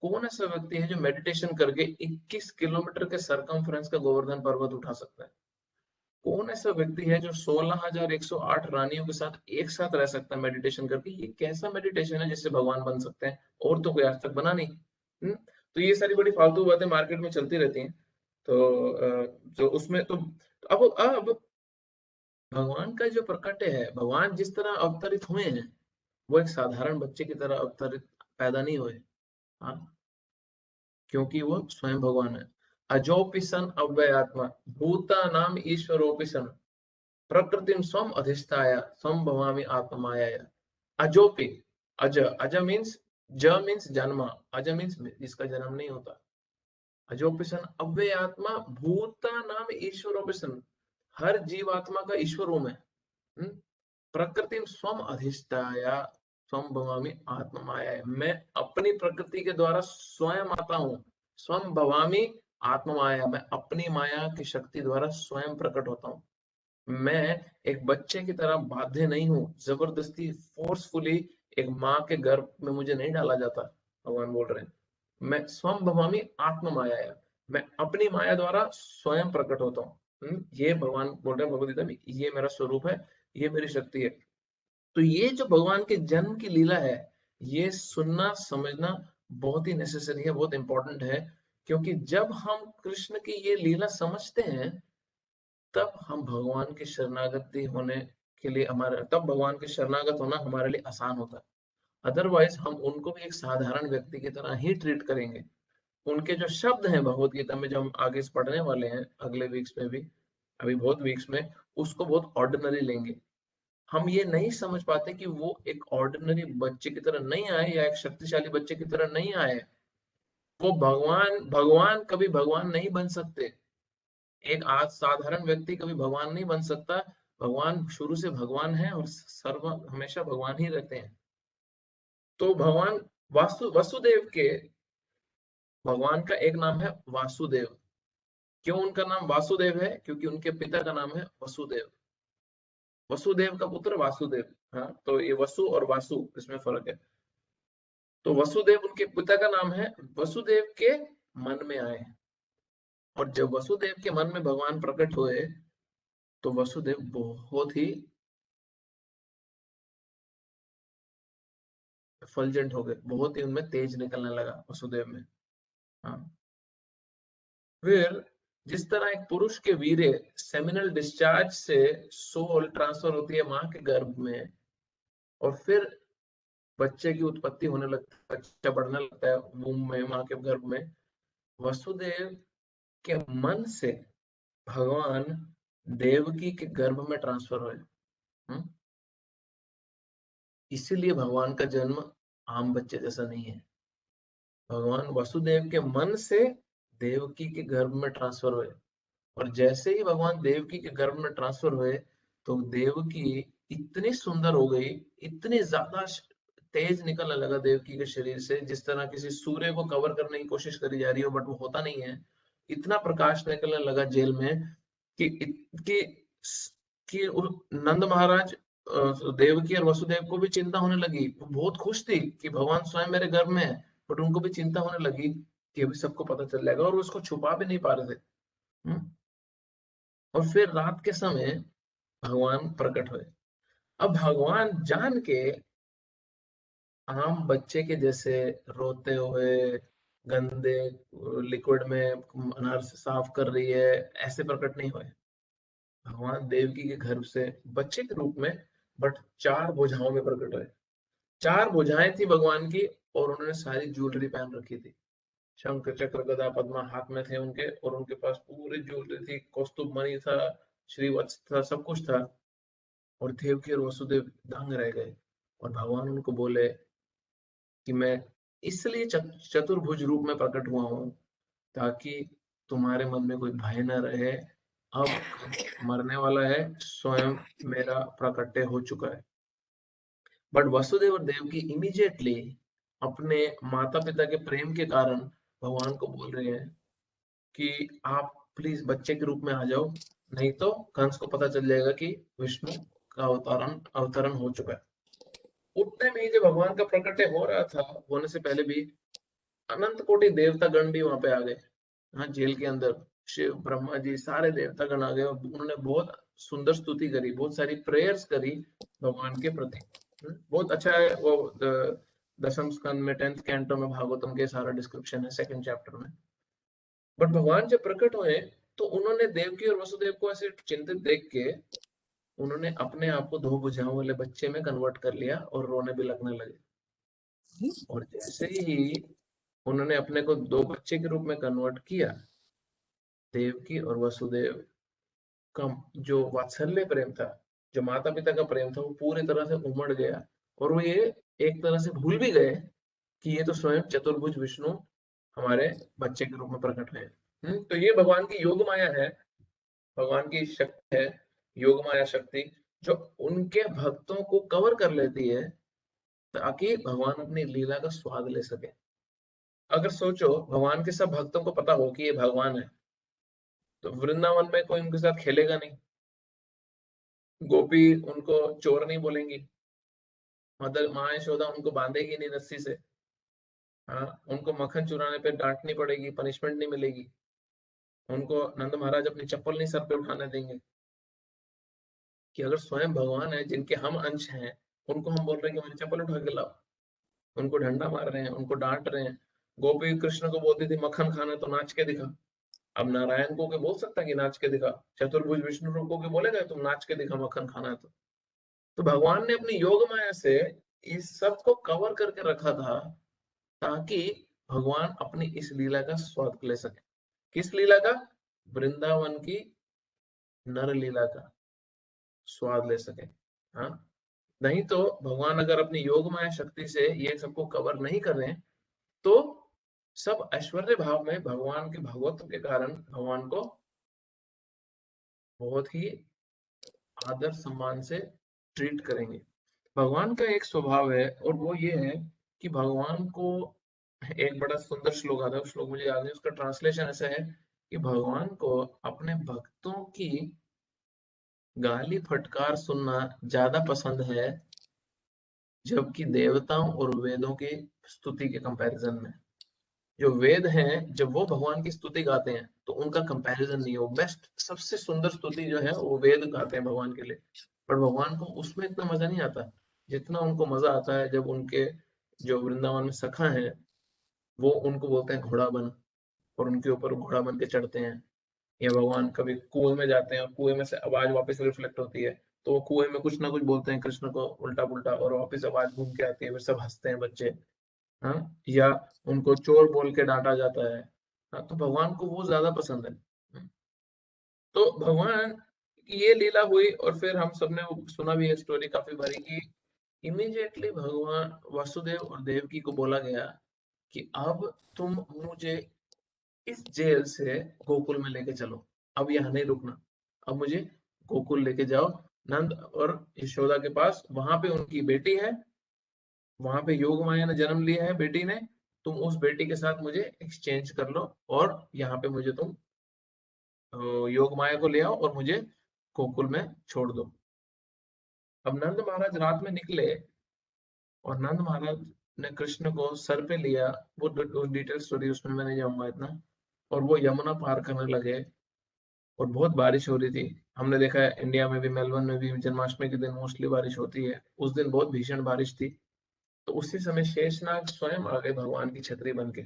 कौन ऐसा व्यक्ति है जो मेडिटेशन करके 21 किलोमीटर के सरकमफ्रेंस का गोवर्धन पर्वत उठा सकता है? कौन ऐसा व्यक्ति है जो 16,108 रानियों के साथ एक साथ रह सकता है मेडिटेशन करके? ये कैसा मेडिटेशन है जिससे भगवान बन सकते हैं? और तो कोई आज तक बना नहीं। तो ये सारी बड़ी फालतू बातें मार्केट में चलती रहती हैं। तो उसमें तो अब भगवान का जो प्रकट्य है, भगवान जिस तरह अवतरित हुए हैं, वो एक साधारण बच्चे की तरह अवतरित पैदा नहीं हुए। हाँ, क्योंकि वो स्वयं भगवान है। अजोपि सन अव्ययात्मा भूता नाम ईश्वरोपि सन प्रकृतिम स्वम अधिष्ठाय स्वम भवामि आत्माया। अजोपि, अज, अज मीन्स, ज मीन्स जन्मा, अज मीन्स जिसका जन्म नहीं होता। अजोपि सन अव्ययात्मा भूता नाम ईश्वरोपि सन, हर जीवात्मा का ईश्वर हूं मैं। प्रकृति स्वम अधिष्ठाय स्वम भवामी आत्मा माया, मैं अपनी प्रकृति के द्वारा स्वयं आता हूँ। स्वम भवामी आत्मा माया, मैं अपनी माया की शक्ति द्वारा स्वयं प्रकट होता हूँ। मैं एक बच्चे की तरह बाध्य नहीं हूँ, जबरदस्ती फोर्सफुली एक माँ के गर्भ में मुझे नहीं डाला जाता। भगवान बोल रहे हैं मैं स्वम भवामी आत्मा माया, मैं अपनी माया द्वारा स्वयं प्रकट होता हूँ। ये भगवान बोल रहे हैं भगवद गीता में, ये मेरा स्वरूप है, ये मेरी शक्ति है। तो ये जो भगवान के जन्म की लीला है, ये सुनना समझना बहुत ही नेसेसरी है, बहुत इंपॉर्टेंट है। क्योंकि जब हम कृष्ण की ये लीला समझते हैं, तब हम भगवान के शरणागति होने के लिए तब भगवान के शरणागत होना हमारे लिए आसान होता है। अदरवाइज हम उनको भी एक साधारण व्यक्ति की तरह ही ट्रीट करेंगे। उनके जो शब्द हैं भगवत गीता में, जो हम आगे से पढ़ने वाले हैं अगले वीक्स में भी, अभी बहुत वीक्स में, उसको बहुत ऑर्डिनरी लेंगे। हम ये नहीं समझ पाते कि वो एक ऑर्डिनरी बच्चे की तरह नहीं आए या एक शक्तिशाली बच्चे की तरह नहीं आए। वो भगवान कभी भगवान नहीं बन सकते। एक आज साधारण व्यक्ति कभी भगवान नहीं बन सकता। भगवान शुरू से भगवान है और सर्व हमेशा भगवान ही रहते हैं। तो भगवान वसुदेव के, भगवान का एक नाम है वासुदेव। क्यों उनका नाम वासुदेव है? क्योंकि उनके पिता का नाम है वसुदेव। वसुदेव का पुत्र वासुदेव। हाँ, तो ये वसु और वासु, इसमें फर्क है। तो वसुदेव उनके पिता का नाम है। वसुदेव के मन में आए, और जब वसुदेव के मन में भगवान प्रकट हुए तो वसुदेव बहुत ही फलजेंट हो गए, बहुत ही उनमें तेज निकलने लगा वसुदेव में। हाँ, फिर जिस तरह एक पुरुष के वीर्य सेमिनल डिस्चार्ज से सोल ट्रांसफर होती है माँ के गर्भ में, और फिर बच्चे की उत्पत्ति होने लगती है, बच्चा बढ़ने लगता है वूम में, माँ के गर्भ में, वसुदेव के मन से भगवान देवकी के गर्भ में ट्रांसफर हुए। इसीलिए भगवान का जन्म आम बच्चे जैसा नहीं है। भगवान वसुदेव के मन से देवकी के गर्भ में ट्रांसफर हुए, और जैसे ही भगवान देवकी के गर्भ में ट्रांसफर हुए तो देवकी इतनी सुंदर हो गई, इतनी ज्यादा तेज निकलने लगा देवकी के शरीर से, जिस तरह किसी सूर्य को कवर करने की कोशिश करी जा रही हो बट वो होता नहीं है। इतना प्रकाश निकलने लगा जेल में कि नंद महाराज देवकी और वसुदेव को भी चिंता होने लगी। वो बहुत खुश थी कि भगवान स्वयं मेरे गर्भ में है, बट उनको भी चिंता होने लगी कि अभी सबको पता चल जाएगा, और उसको छुपा भी नहीं पा रहे थे। और फिर रात के समय भगवान प्रकट हुए। अब भगवान जान के आम बच्चे के जैसे रोते हुए, गंदे लिक्विड में अनार से साफ कर रही है, ऐसे प्रकट नहीं हुए। भगवान देवकी के गर्भ से बच्चे के रूप में, बट 4 भुजाओं में प्रकट हुए। 4 भुजाएं थी भगवान की, और उन्होंने सारी ज्वेलरी पहन रखी थी। शंख चक्र गदा पद्मा हाथ में थे उनके, और उनके पास पूरी ज्वेलरी थी, कौस्तुभ मणि था, श्रीवत्स था, सब कुछ था। और देवकी और वसुदेव दंग रह गए, और भगवान उनको बोले कि मैं इसलिए चतुर्भुज रूप में प्रकट हुआ हूं ताकि तुम्हारे मन में कोई भय न रहे। अब मरने वाला है, स्वयं मेरा प्राकट्य हो चुका है। बट वसुदेव और देवकी इमीडिएटली अपने माता पिता के प्रेम के कारण भगवान को बोल रहे हैं कि आप प्लीज बच्चे के रूप में आ जाओ, नहीं तो कंस को पता चल जाएगा कि विष्णु का अवतरण हो चुका है। उतने में ही जब भगवान का प्रकट्य हो रहा था, होने से पहले भी अनंत कोटि देवता गण भी वहां पे आ गए। हाँ, जेल के अंदर शिव ब्रह्मा जी सारे देवता गण आ गए, और उन्होंने बहुत सुंदर स्तुति करी, बहुत सारी प्रेयर्स करी भगवान के प्रति। बहुत अच्छा है वो दशम स्कंद में 10th कैंटो में भागवतम के सारा डिस्क्रिप्शन है 2nd चैप्टर में। बट भगवान जब प्रकट हुए तो उन्होंने देवकी और वसुदेव को ऐसे चिंतित देख के उन्होंने अपने आप को 2 भुजाओं वाले बच्चे में कन्वर्ट कर लिया और रोने भी लगने लगे। और जैसे ही उन्होंने अपने को 2 बच्चे के रूप में कन्वर्ट किया, देवकी और वसुदेव का जो वात्सल्य प्रेम था, जो माता पिता का प्रेम था, वो पूरी तरह से उमड़ गया, और वो ये एक तरह से भूल भी गए कि ये तो स्वयं चतुर्भुज विष्णु हमारे बच्चे के रूप में प्रकट है। तो ये भगवान की योग माया है, भगवान की शक्ति है, योग माया शक्ति, जो उनके भक्तों को कवर कर लेती है ताकि भगवान अपनी लीला का स्वाद ले सके। अगर सोचो भगवान के सब भक्तों को पता हो कि ये भगवान है, तो वृंदावन में कोई उनके साथ खेलेगा नहीं, गोपी उनको चोर नहीं बोलेंगी, मदर माँ यशोदा उनको बांधेगी नहीं रस्सी से, हाँ, उनको मक्खन चुराने पे डांटनी पड़ेगी, पनिशमेंट नहीं मिलेगी, उनको नंद महाराज अपनी चप्पल नहीं सर पे उठाने देंगे। कि अगर स्वयं भगवान है जिनके हम अंश हैं, उनको हम बोल रहे हैं कि हमारी चप्पल उठा के लाओ, उनको डंडा मार रहे हैं, उनको डांट रहे हैं। गोपी कृष्ण को बोलती थी मक्खन खाना तो नाच के दिखा, अब नारायण को बोल सकता कि नाच के दिखा, चतुर्भुज विष्णु रूप को बोलेगा तुम नाच के दिखा मक्खन खाना है तो भगवान ने अपनी योग माया से इस सब को कवर करके रखा था ताकि भगवान अपनी इस लीला का स्वाद ले सके। किस लीला का? वृंदावन की नर लीला का स्वाद ले सके। हाँ, नहीं तो भगवान अगर अपनी योग माया शक्ति से ये सबको कवर नहीं कर रहे हैं तो सब ऐश्वर्य भाव में भगवान के भगवत्व के कारण भगवान को बहुत ही आदर सम्मान से ट्रीट करेंगे। भगवान का एक स्वभाव है और वो ये है कि भगवान को एक बड़ा सुंदर श्लोक आता है, उस श्लोक मुझे याद है, उसका ट्रांसलेशन ऐसा है कि भगवान को अपने भक्तों की गाली फटकार सुनना ज्यादा पसंद है जबकि देवताओं और वेदों की स्तुति के कंपैरिजन में। जो वेद हैं जब वो भगवान की स्तुति गाते हैं तो उनका कंपैरिजन नहीं है, वो बेस्ट सबसे सुंदर स्तुति जो है वो वेद गाते हैं भगवान के लिए, पर भगवान को उसमें इतना मजा नहीं आता जितना उनको मजा आता है जब उनके जो वृंदावन में सखा है वो उनको बोलते हैं घोड़ा बन, और उनके ऊपर घोड़ा बन के चढ़ते हैं, या भगवान कभी कुएं में जाते हैं और कुएं में से आवाज वापस रिफ्लेक्ट होती है, तो वो कुएं में कुछ ना कुछ बोलते हैं कृष्ण को उल्टा पुल्टा और वापस आवाज घूम के आती है, फिर सब हंसते हैं बच्चे। हाँ, या उनको चोर बोल के डांटा जाता है। हाँ, तो भगवान को वो ज्यादा पसंद है। तो भगवान की ये लीला हुई और फिर हम सबने वो सुना भी है स्टोरी काफी बारी कि इमीडिएटली भगवान वासुदेव और देवकी को बोला गया कि अब तुम मुझे इस जेल से गोकुल में लेके चलो, अब यहाँ नहीं रुकना, अब मुझे गोकुल लेके जाओ नंद और यशोदा के पास, वहां पे उनकी बेटी है, वहां पे योग माया ने जन्म लिया है बेटी ने, तुम उस बेटी के साथ मुझे एक्सचेंज कर लो और यहाँ पे मुझे तुम योग माया को ले आओ और मुझे गोकुल में छोड़ दो। अब नंद महाराज रात में निकले और नंद महाराज ने कृष्ण को सर पे लिया, वो डिटेल स्टोरी उसमें मैं नहीं जाऊंगा इतना, और वो यमुना पार करने लगे और बहुत बारिश हो रही थी। हमने देखा है इंडिया में भी, मेलबर्न में भी जन्माष्टमी के दिन मोस्टली बारिश होती है, उस दिन बहुत भीषण बारिश थी। तो उसी समय शेषनाग स्वयं आ गए भगवान की छतरी बन के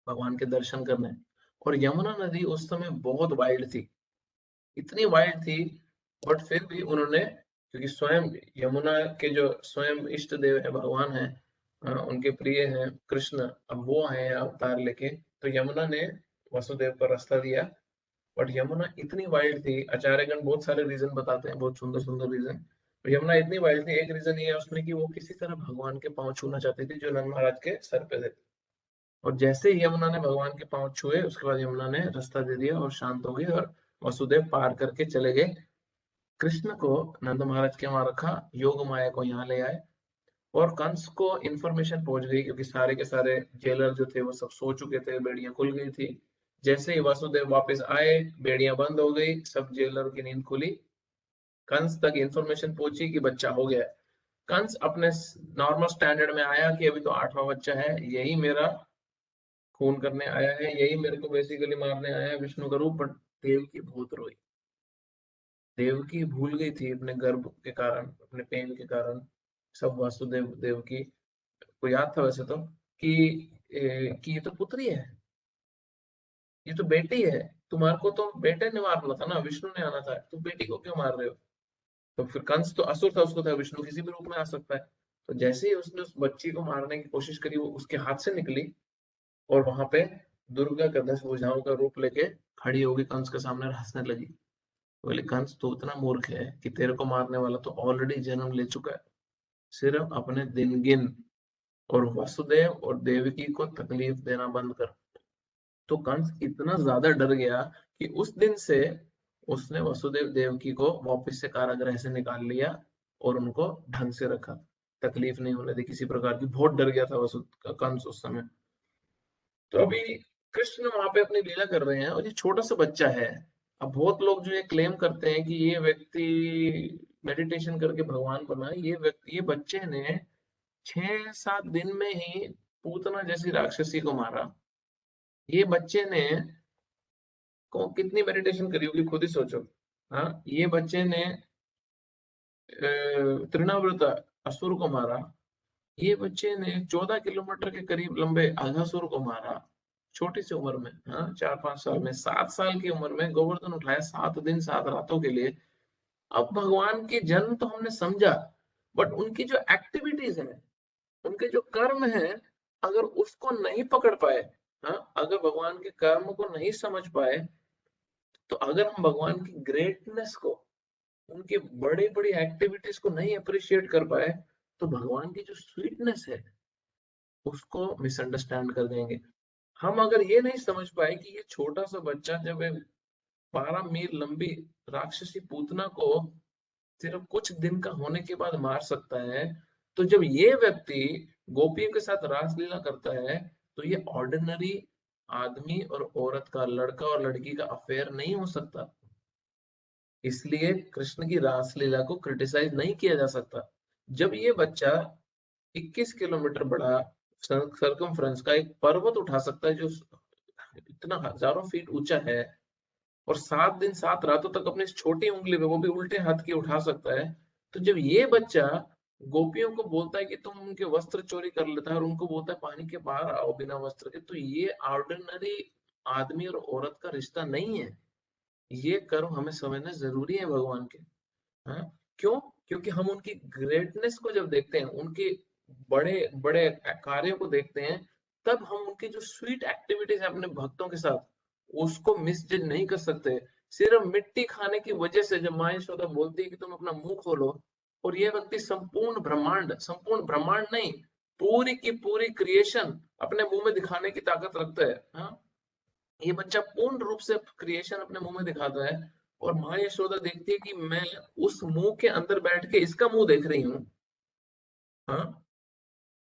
भगवान के दर्शन करने। और यमुना नदी उस समय बहुत वाइल्ड थी, इतनी वाइल्ड थी, बट फिर भी उन्होंने, क्योंकि स्वयं यमुना के जो स्वयं इष्ट देव है भगवान है, उनके प्रिय हैं कृष्ण, अब वो आए अवतार लेके, तो यमुना ने वसुदेव को रास्ता दिया। बट यमुना इतनी वाइल्ड थी, आचार्यगण बहुत सारे रीजन बताते हैं, बहुत सुंदर सुंदर रीजन। यमुना इतनी वाइल्ड थी, एक रीजन ये है उसमें कि वो किसी तरह भगवान के पांव छूना चाहती थी जो नंद महाराज के सर पे थे। और जैसे ही यमुना ने भगवान के पांव छुए, उसके बाद यमुना ने रास्ता दे दिया और शांत हो गई और वसुदेव पार करके चले गए। कृष्ण को नंद महाराज के वहां रखा, योग माया को यहाँ ले आए और कंस को इंफॉर्मेशन पहुंच गई, क्योंकि सारे के सारे जेलर जो थे वो सब सो चुके थे, बेड़ियां खुल गई थी। जैसे ही वासुदेव वापस आए, बेड़ियां बंद हो गई, सब जेलर की नींद खुली, कंस तक इंफॉर्मेशन पहुंची कि बच्चा हो गया। कंस अपने नॉर्मल स्टैंडर्ड में आया कि अभी तो 8वां बच्चा है, यही मेरा खून करने आया है, यही मेरे को बेसिकली मारने आया है विष्णु का रूप। बट देवकी बहुत रोई, देवकी भूल गई थी अपने गर्भ के कारण, अपने पेन के कारण सब। वासुदेव देवकी को याद था वैसे तो कि ये तो पुत्री है, ये तो बेटी है, तुम्हारे को तो बेटे ने मारना था ना, विष्णु ने आना था, तुम बेटी को क्यों मार रहे हो? तो फिर कंस तो असुर था, उसको था विष्णु किसी भी रूप में आ सकता है। तो जैसे ही उसने उस बच्ची को मारने की कोशिश करी, वो उसके हाथ से निकली और वहां पे दुर्गा का 10 भुजाओं का रूप लेके खड़ी होगी कंस के सामने और हंसने लगी। बोले कंस तो इतना मूर्ख है कि तेरे को मारने वाला तो ऑलरेडी जन्म ले चुका है, सिर्फ अपने दिन गिन और वासुदेव और देवकी को तकलीफ देना बंद कर। तो कंस इतना ज्यादा डर गया कि उस दिन से उसने वसुदेव देवकी को वापस से कारागृह से निकाल लिया और उनको ढंग से रखा, तकलीफ नहीं होने दी किसी प्रकार की। बहुत डर गया था वसु कंस उस समय। तो अभी कृष्ण वहां पे अपनी लीला कर रहे हैं और ये छोटा सा बच्चा है। अब बहुत लोग जो ये क्लेम करते हैं कि ये व्यक्ति मेडिटेशन करके भगवान बना, ये व्यक्ति, ये बच्चे ने 6-7 दिन में ही पूतना जैसी राक्षसी को मारा। ये बच्चे ने को कितनी मेडिटेशन करी होगी खुद ही सोचो। हाँ, ये बच्चे ने तृणावृत असुर को मारा। ये बच्चे ने 14 किलोमीटर के करीब लंबे अघासुर को मारा, छोटी सी उम्र में। हाँ, 4-5 साल में, 7 साल की उम्र में गोवर्धन उठाया 7 दिन 7 रातों के लिए। अब भगवान की जन्म तो हमने समझा, बट उनकी जो एक्टिविटीज है, उनके जो कर्म है, अगर उसको नहीं पकड़ पाए, हाँ, अगर भगवान के कर्म को नहीं समझ पाए, तो अगर हम भगवान की ग्रेटनेस को, उनके बड़े बड़ी एक्टिविटीज को नहीं अप्रिशिएट कर पाए, तो भगवान की जो स्वीटनेस है उसको मिसअंडरस्टैंड कर देंगे। हम अगर ये नहीं समझ पाए कि ये छोटा सा बच्चा जब 12 मील लंबी राक्षसी पूतना को सिर्फ कुछ दिन का होने के बाद मार सकता है, तो जब ये व्यक्ति गोपियों के साथ रासलीला करता है, तो ये ऑर्डिनरी आदमी और औरत का, लड़का और लड़की का अफेयर नहीं हो सकता। इसलिए कृष्ण की रासलीला को क्रिटिसाइज नहीं किया जा सकता। जब ये बच्चा 21 किलोमीटर बड़ा सरकमफ्रेंस का एक पर्वत उठा सकता है जो इतना हजारों फीट ऊंचा है, और 7 दिन 7 रातों तक अपनी इस छोटी उंगली में, वो भी उल्टे हाथ की, उठा सकता है, तो जब ये बच्चा गोपियों को बोलता है कि तुम उनके वस्त्र चोरी कर लेता है और उनको बोलता है पानी के बाहर आओ बिना वस्त्र के, तो ये ऑर्डिनरी आदमी और औरत का रिश्ता नहीं है। ये कर्म हमें समझना जरूरी है भगवान के। हाँ, क्यों? क्योंकि हम उनकी ग्रेटनेस को जब देखते हैं, उनके बड़े बड़े कार्यों को देखते हैं, तब हम उनकी जो स्वीट एक्टिविटीज है अपने भक्तों के साथ, उसको मिसजज नहीं कर सकते। सिर्फ मिट्टी खाने की वजह से जब माँ यशोदा बोलती है कि तुम अपना मुंह खोलो, और ये व्यक्ति संपूर्ण ब्रह्मांड नहीं, पूरी की पूरी क्रिएशन अपने मुंह में दिखाने की ताकत रखता है। हाँ, ये बच्चा पूर्ण रूप से क्रिएशन अपने मुंह में दिखाता है, और माँ यशोदा देखती है कि मैं उस मुंह के अंदर बैठ के इसका मुंह देख रही हूँ। हाँ,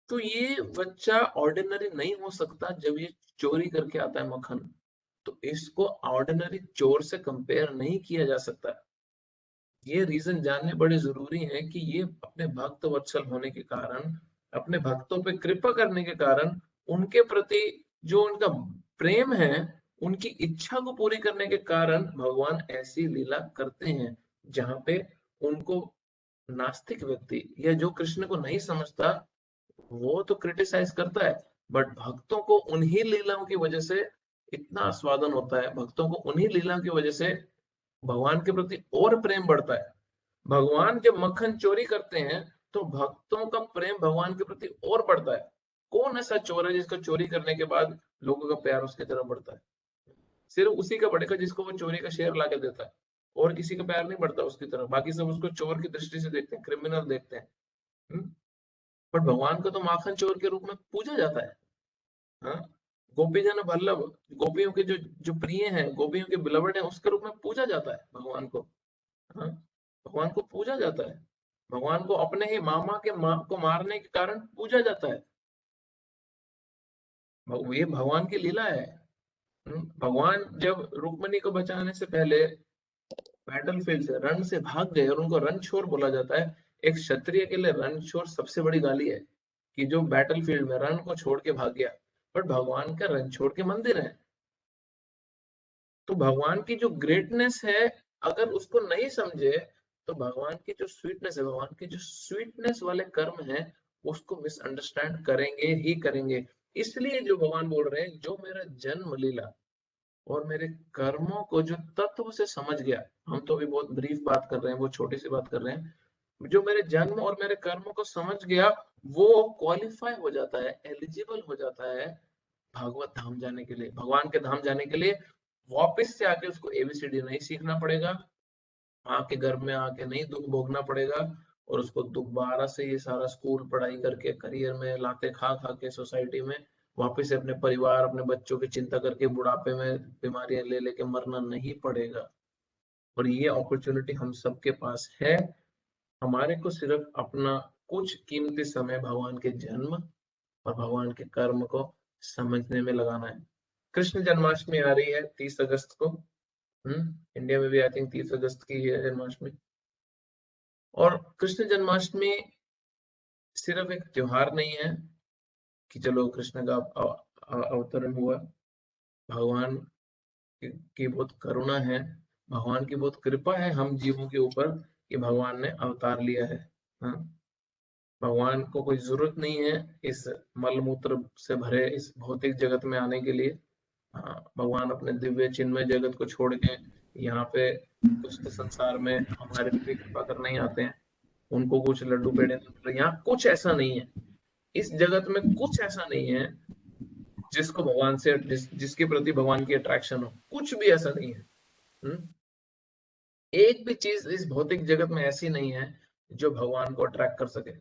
तो ये बच्चा ऑर्डिनरी नहीं हो सकता जब ये चोरी करके आता है मक्खन। तो इसको ऑर्डिनरी चोर से कंपेयर नहीं किया जा सकता। ये रीजन जानने बड़े जरूरी है कि ये अपने भक्त वत्सल होने के कारण, अपने भक्तों पे कृपा करने के कारण, उनके प्रति जो उनका प्रेम है, उनकी इच्छा को पूरी करने के कारण भगवान ऐसी लीला करते हैं जहाँ पे उनको नास्तिक व्यक्ति या जो कृष्ण को नहीं समझता वो तो क्रिटिसाइज करता है, बट भक्तों को उन्हीं लीलाओं की वजह से इतना आस्वादन होता है, भक्तों को उन्हीं लीलाओं की वजह से भगवान के प्रति और प्रेम बढ़ता है। भगवान जब मक्खन चोरी करते हैं तो भक्तों का प्रेम भगवान के प्रति और बढ़ता है। कौन ऐसा चोर है जिसका चोरी करने के बाद लोगों का प्यार उसकी तरफ बढ़ता है? सिर्फ उसी का बढ़ेगा जिसको वो चोरी का शेयर ला के देता है, और किसी का प्यार नहीं बढ़ता उसकी तरफ। बाकी सब उसको चोर की दृष्टि से देखते हैं, क्रिमिनल देखते हैं। बट भगवान को तो माखन चोर के रूप में पूजा जाता है। हाँ, गोपी जन वल्लभ, गोपियों के जो जो प्रिय हैं, गोपियों के बिलवड हैं, उसके रूप में पूजा जाता है भगवान को। हाँ, भगवान को पूजा जाता है, भगवान को अपने ही मामा के को मारने के कारण पूजा जाता है। ये भगवान की लीला है। भगवान जब रुक्मिणी को बचाने से पहले बैटलफील्ड से रण से भाग गए और उनको रणछोर बोला जाता है। एक क्षत्रिय के लिए रणछोर सबसे बड़ी गाली है कि जो बैटलफील्ड में रण को छोड़ के भाग गया। बट भगवान का रण छोड़ के मंदिर है। तो भगवान की जो ग्रेटनेस है, अगर उसको नहीं समझे तो भगवान की जो स्वीटनेस है, भगवान के जो स्वीटनेस वाले कर्म है, उसको मिसअंडरस्टैंड करेंगे ही करेंगे। इसलिए जो भगवान बोल रहे हैं, जो मेरा जन्म लीला और मेरे कर्मों को जो तत्व से समझ गया, हम तो अभी बहुत ब्रीफ बात कर रहे हैं, वो छोटी सी बात कर रहे हैं, जो मेरे जन्म और मेरे कर्मों को समझ गया, वो क्वालिफाई हो जाता है, एलिजिबल हो जाता है भागवत धाम जाने के लिए, भगवान के धाम जाने के लिए। वापस से आके उसको एबीसीडी नहीं सीखना पड़ेगा, माँ के गर्भ में आके नहीं दुख भोगना पड़ेगा, और उसको दोबारा से ये सारा स्कूल पढ़ाई करके करियर में लाते खा खा के सोसाइटी में वापस से अपने परिवार अपने बच्चों की चिंता करके बुढ़ापे में बीमारियां ले लेके मरना नहीं पड़ेगा। और ये अपॉर्चुनिटी हम सबके पास है। हमारे को सिर्फ अपना कुछ कीमती समय भगवान के जन्म और भगवान के कर्म को समझने में लगाना है। कृष्ण जन्माष्टमी आ रही है 30 अगस्त को। इंडिया में भी आई थिंक 30 अगस्त की है जन्माष्टमी। और कृष्ण जन्माष्टमी सिर्फ एक त्योहार नहीं है कि चलो कृष्ण का अवतरण हुआ। भगवान की बहुत करुणा है, भगवान की बहुत कृपा है हम जीवों के ऊपर कि भगवान ने अवतार लिया है। हाँ, भगवान को कोई जरूरत नहीं है इस मलमूत्र से भरे इस भौतिक जगत में आने के लिए। हाँ, भगवान अपने दिव्य चिन्मय जगत को छोड़ के यहाँ पे दुष्ट संसार में हमारे लिए कृपा करने ही आते हैं। उनको कुछ लड्डू पेड़े, यहाँ कुछ ऐसा नहीं है, इस जगत में कुछ ऐसा नहीं है जिसको भगवान से जिसके प्रति भगवान की अट्रैक्शन हो, कुछ भी ऐसा नहीं है। एक भी चीज इस भौतिक जगत में ऐसी नहीं है जो भगवान को अट्रैक्ट कर सके,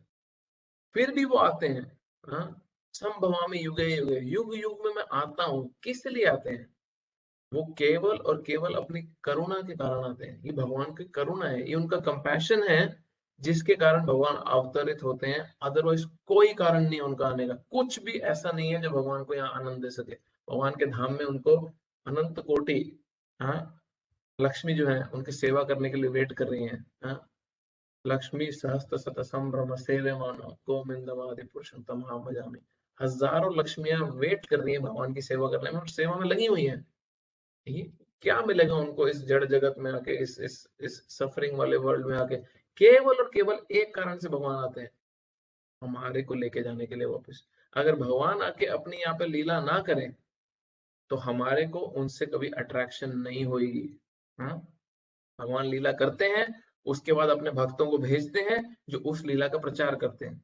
फिर भी वो आते हैं। हाँ, संभवामि युगे युगे, युग युग में मैं आता हूँ। किस लिए आते हैं? वो केवल और केवल अपनी करुणा के कारण आते हैं। ये भगवान की करुणा है, ये उनका कंपैशन है जिसके कारण भगवान अवतरित होते हैं। अदरवाइज कोई कारण नहीं उनका आने का, कुछ भी ऐसा नहीं है जो भगवान को यहाँ आनंद दे सके। भगवान के धाम में उनको अनंत कोटि लक्ष्मी जो है उनकी सेवा करने के लिए वेट कर रही है। लक्ष्मी सहस्त्र शत संभ्रम सेवे मानो गोविंदमादि पुरुषम तमाम भजामि। हजारों लक्ष्मियां वेट कर रही है भगवान की सेवा करने में और सेवा में लगी हुई है। क्या मिलेगा उनको इस जड़ जगत में आके, इस सफरिंग वाले वर्ल्ड में आके? केवल और केवल एक कारण से भगवान आते हैं, हमारे को लेके जाने के लिए वापस। अगर भगवान आके अपनी यहाँ पे लीला ना करें तो हमारे को उनसे कभी अट्रैक्शन नहीं होगी। हाँ, भगवान लीला करते हैं, उसके बाद अपने भक्तों को भेजते हैं जो उस लीला का प्रचार करते हैं,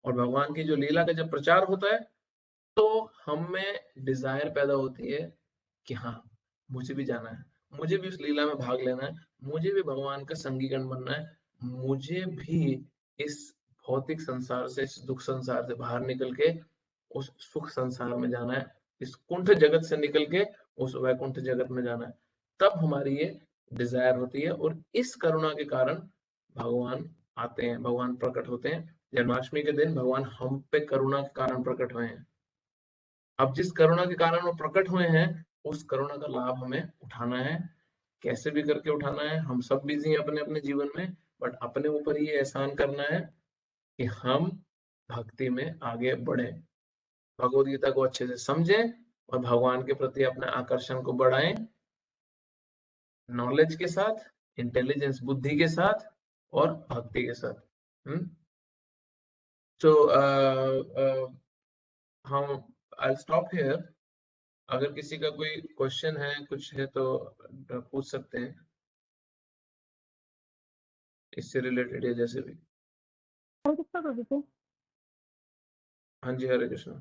और भगवान की जो लीला का जब प्रचार होता है तो हम में डिजायर पैदा होती है कि हाँ, मुझे भी जाना है, मुझे भी उस लीला में भाग लेना है, मुझे भी भगवान का संगीगण बनना है, मुझे भी इस भौतिक संसार से, इस दुख संसार से बाहर निकल के उस सुख संसार में जाना है, इस कुंठ जगत से निकल के उस वैकुंठ जगत में जाना है। तब हमारी ये डिजायर होती है, और इस करुणा के कारण भगवान आते हैं, भगवान प्रकट होते हैं। जन्माष्टमी के दिन भगवान हम पे करुणा के कारण प्रकट हुए हैं। अब जिस करुणा के कारण वो प्रकट हुए हैं, उस करुणा का लाभ हमें उठाना है, कैसे भी करके उठाना है। हम सब बिजी हैं अपने अपने जीवन में, बट अपने ऊपर ये एहसान करना है कि हम भक्ति में आगे बढ़े, भगवद गीता को अच्छे से समझें और भगवान के प्रति अपने आकर्षण को बढ़ाएं, नॉलेज के साथ, इंटेलिजेंस बुद्धि के साथ और भक्ति के साथ। तो हम आई स्टॉप हियर। अगर किसी का कोई क्वेश्चन है, कुछ है तो पूछ सकते हैं इससे रिलेटेड है, जैसे भी। हरे कृष्णा प्रभु जी। हाँ जी, हरे कृष्णा।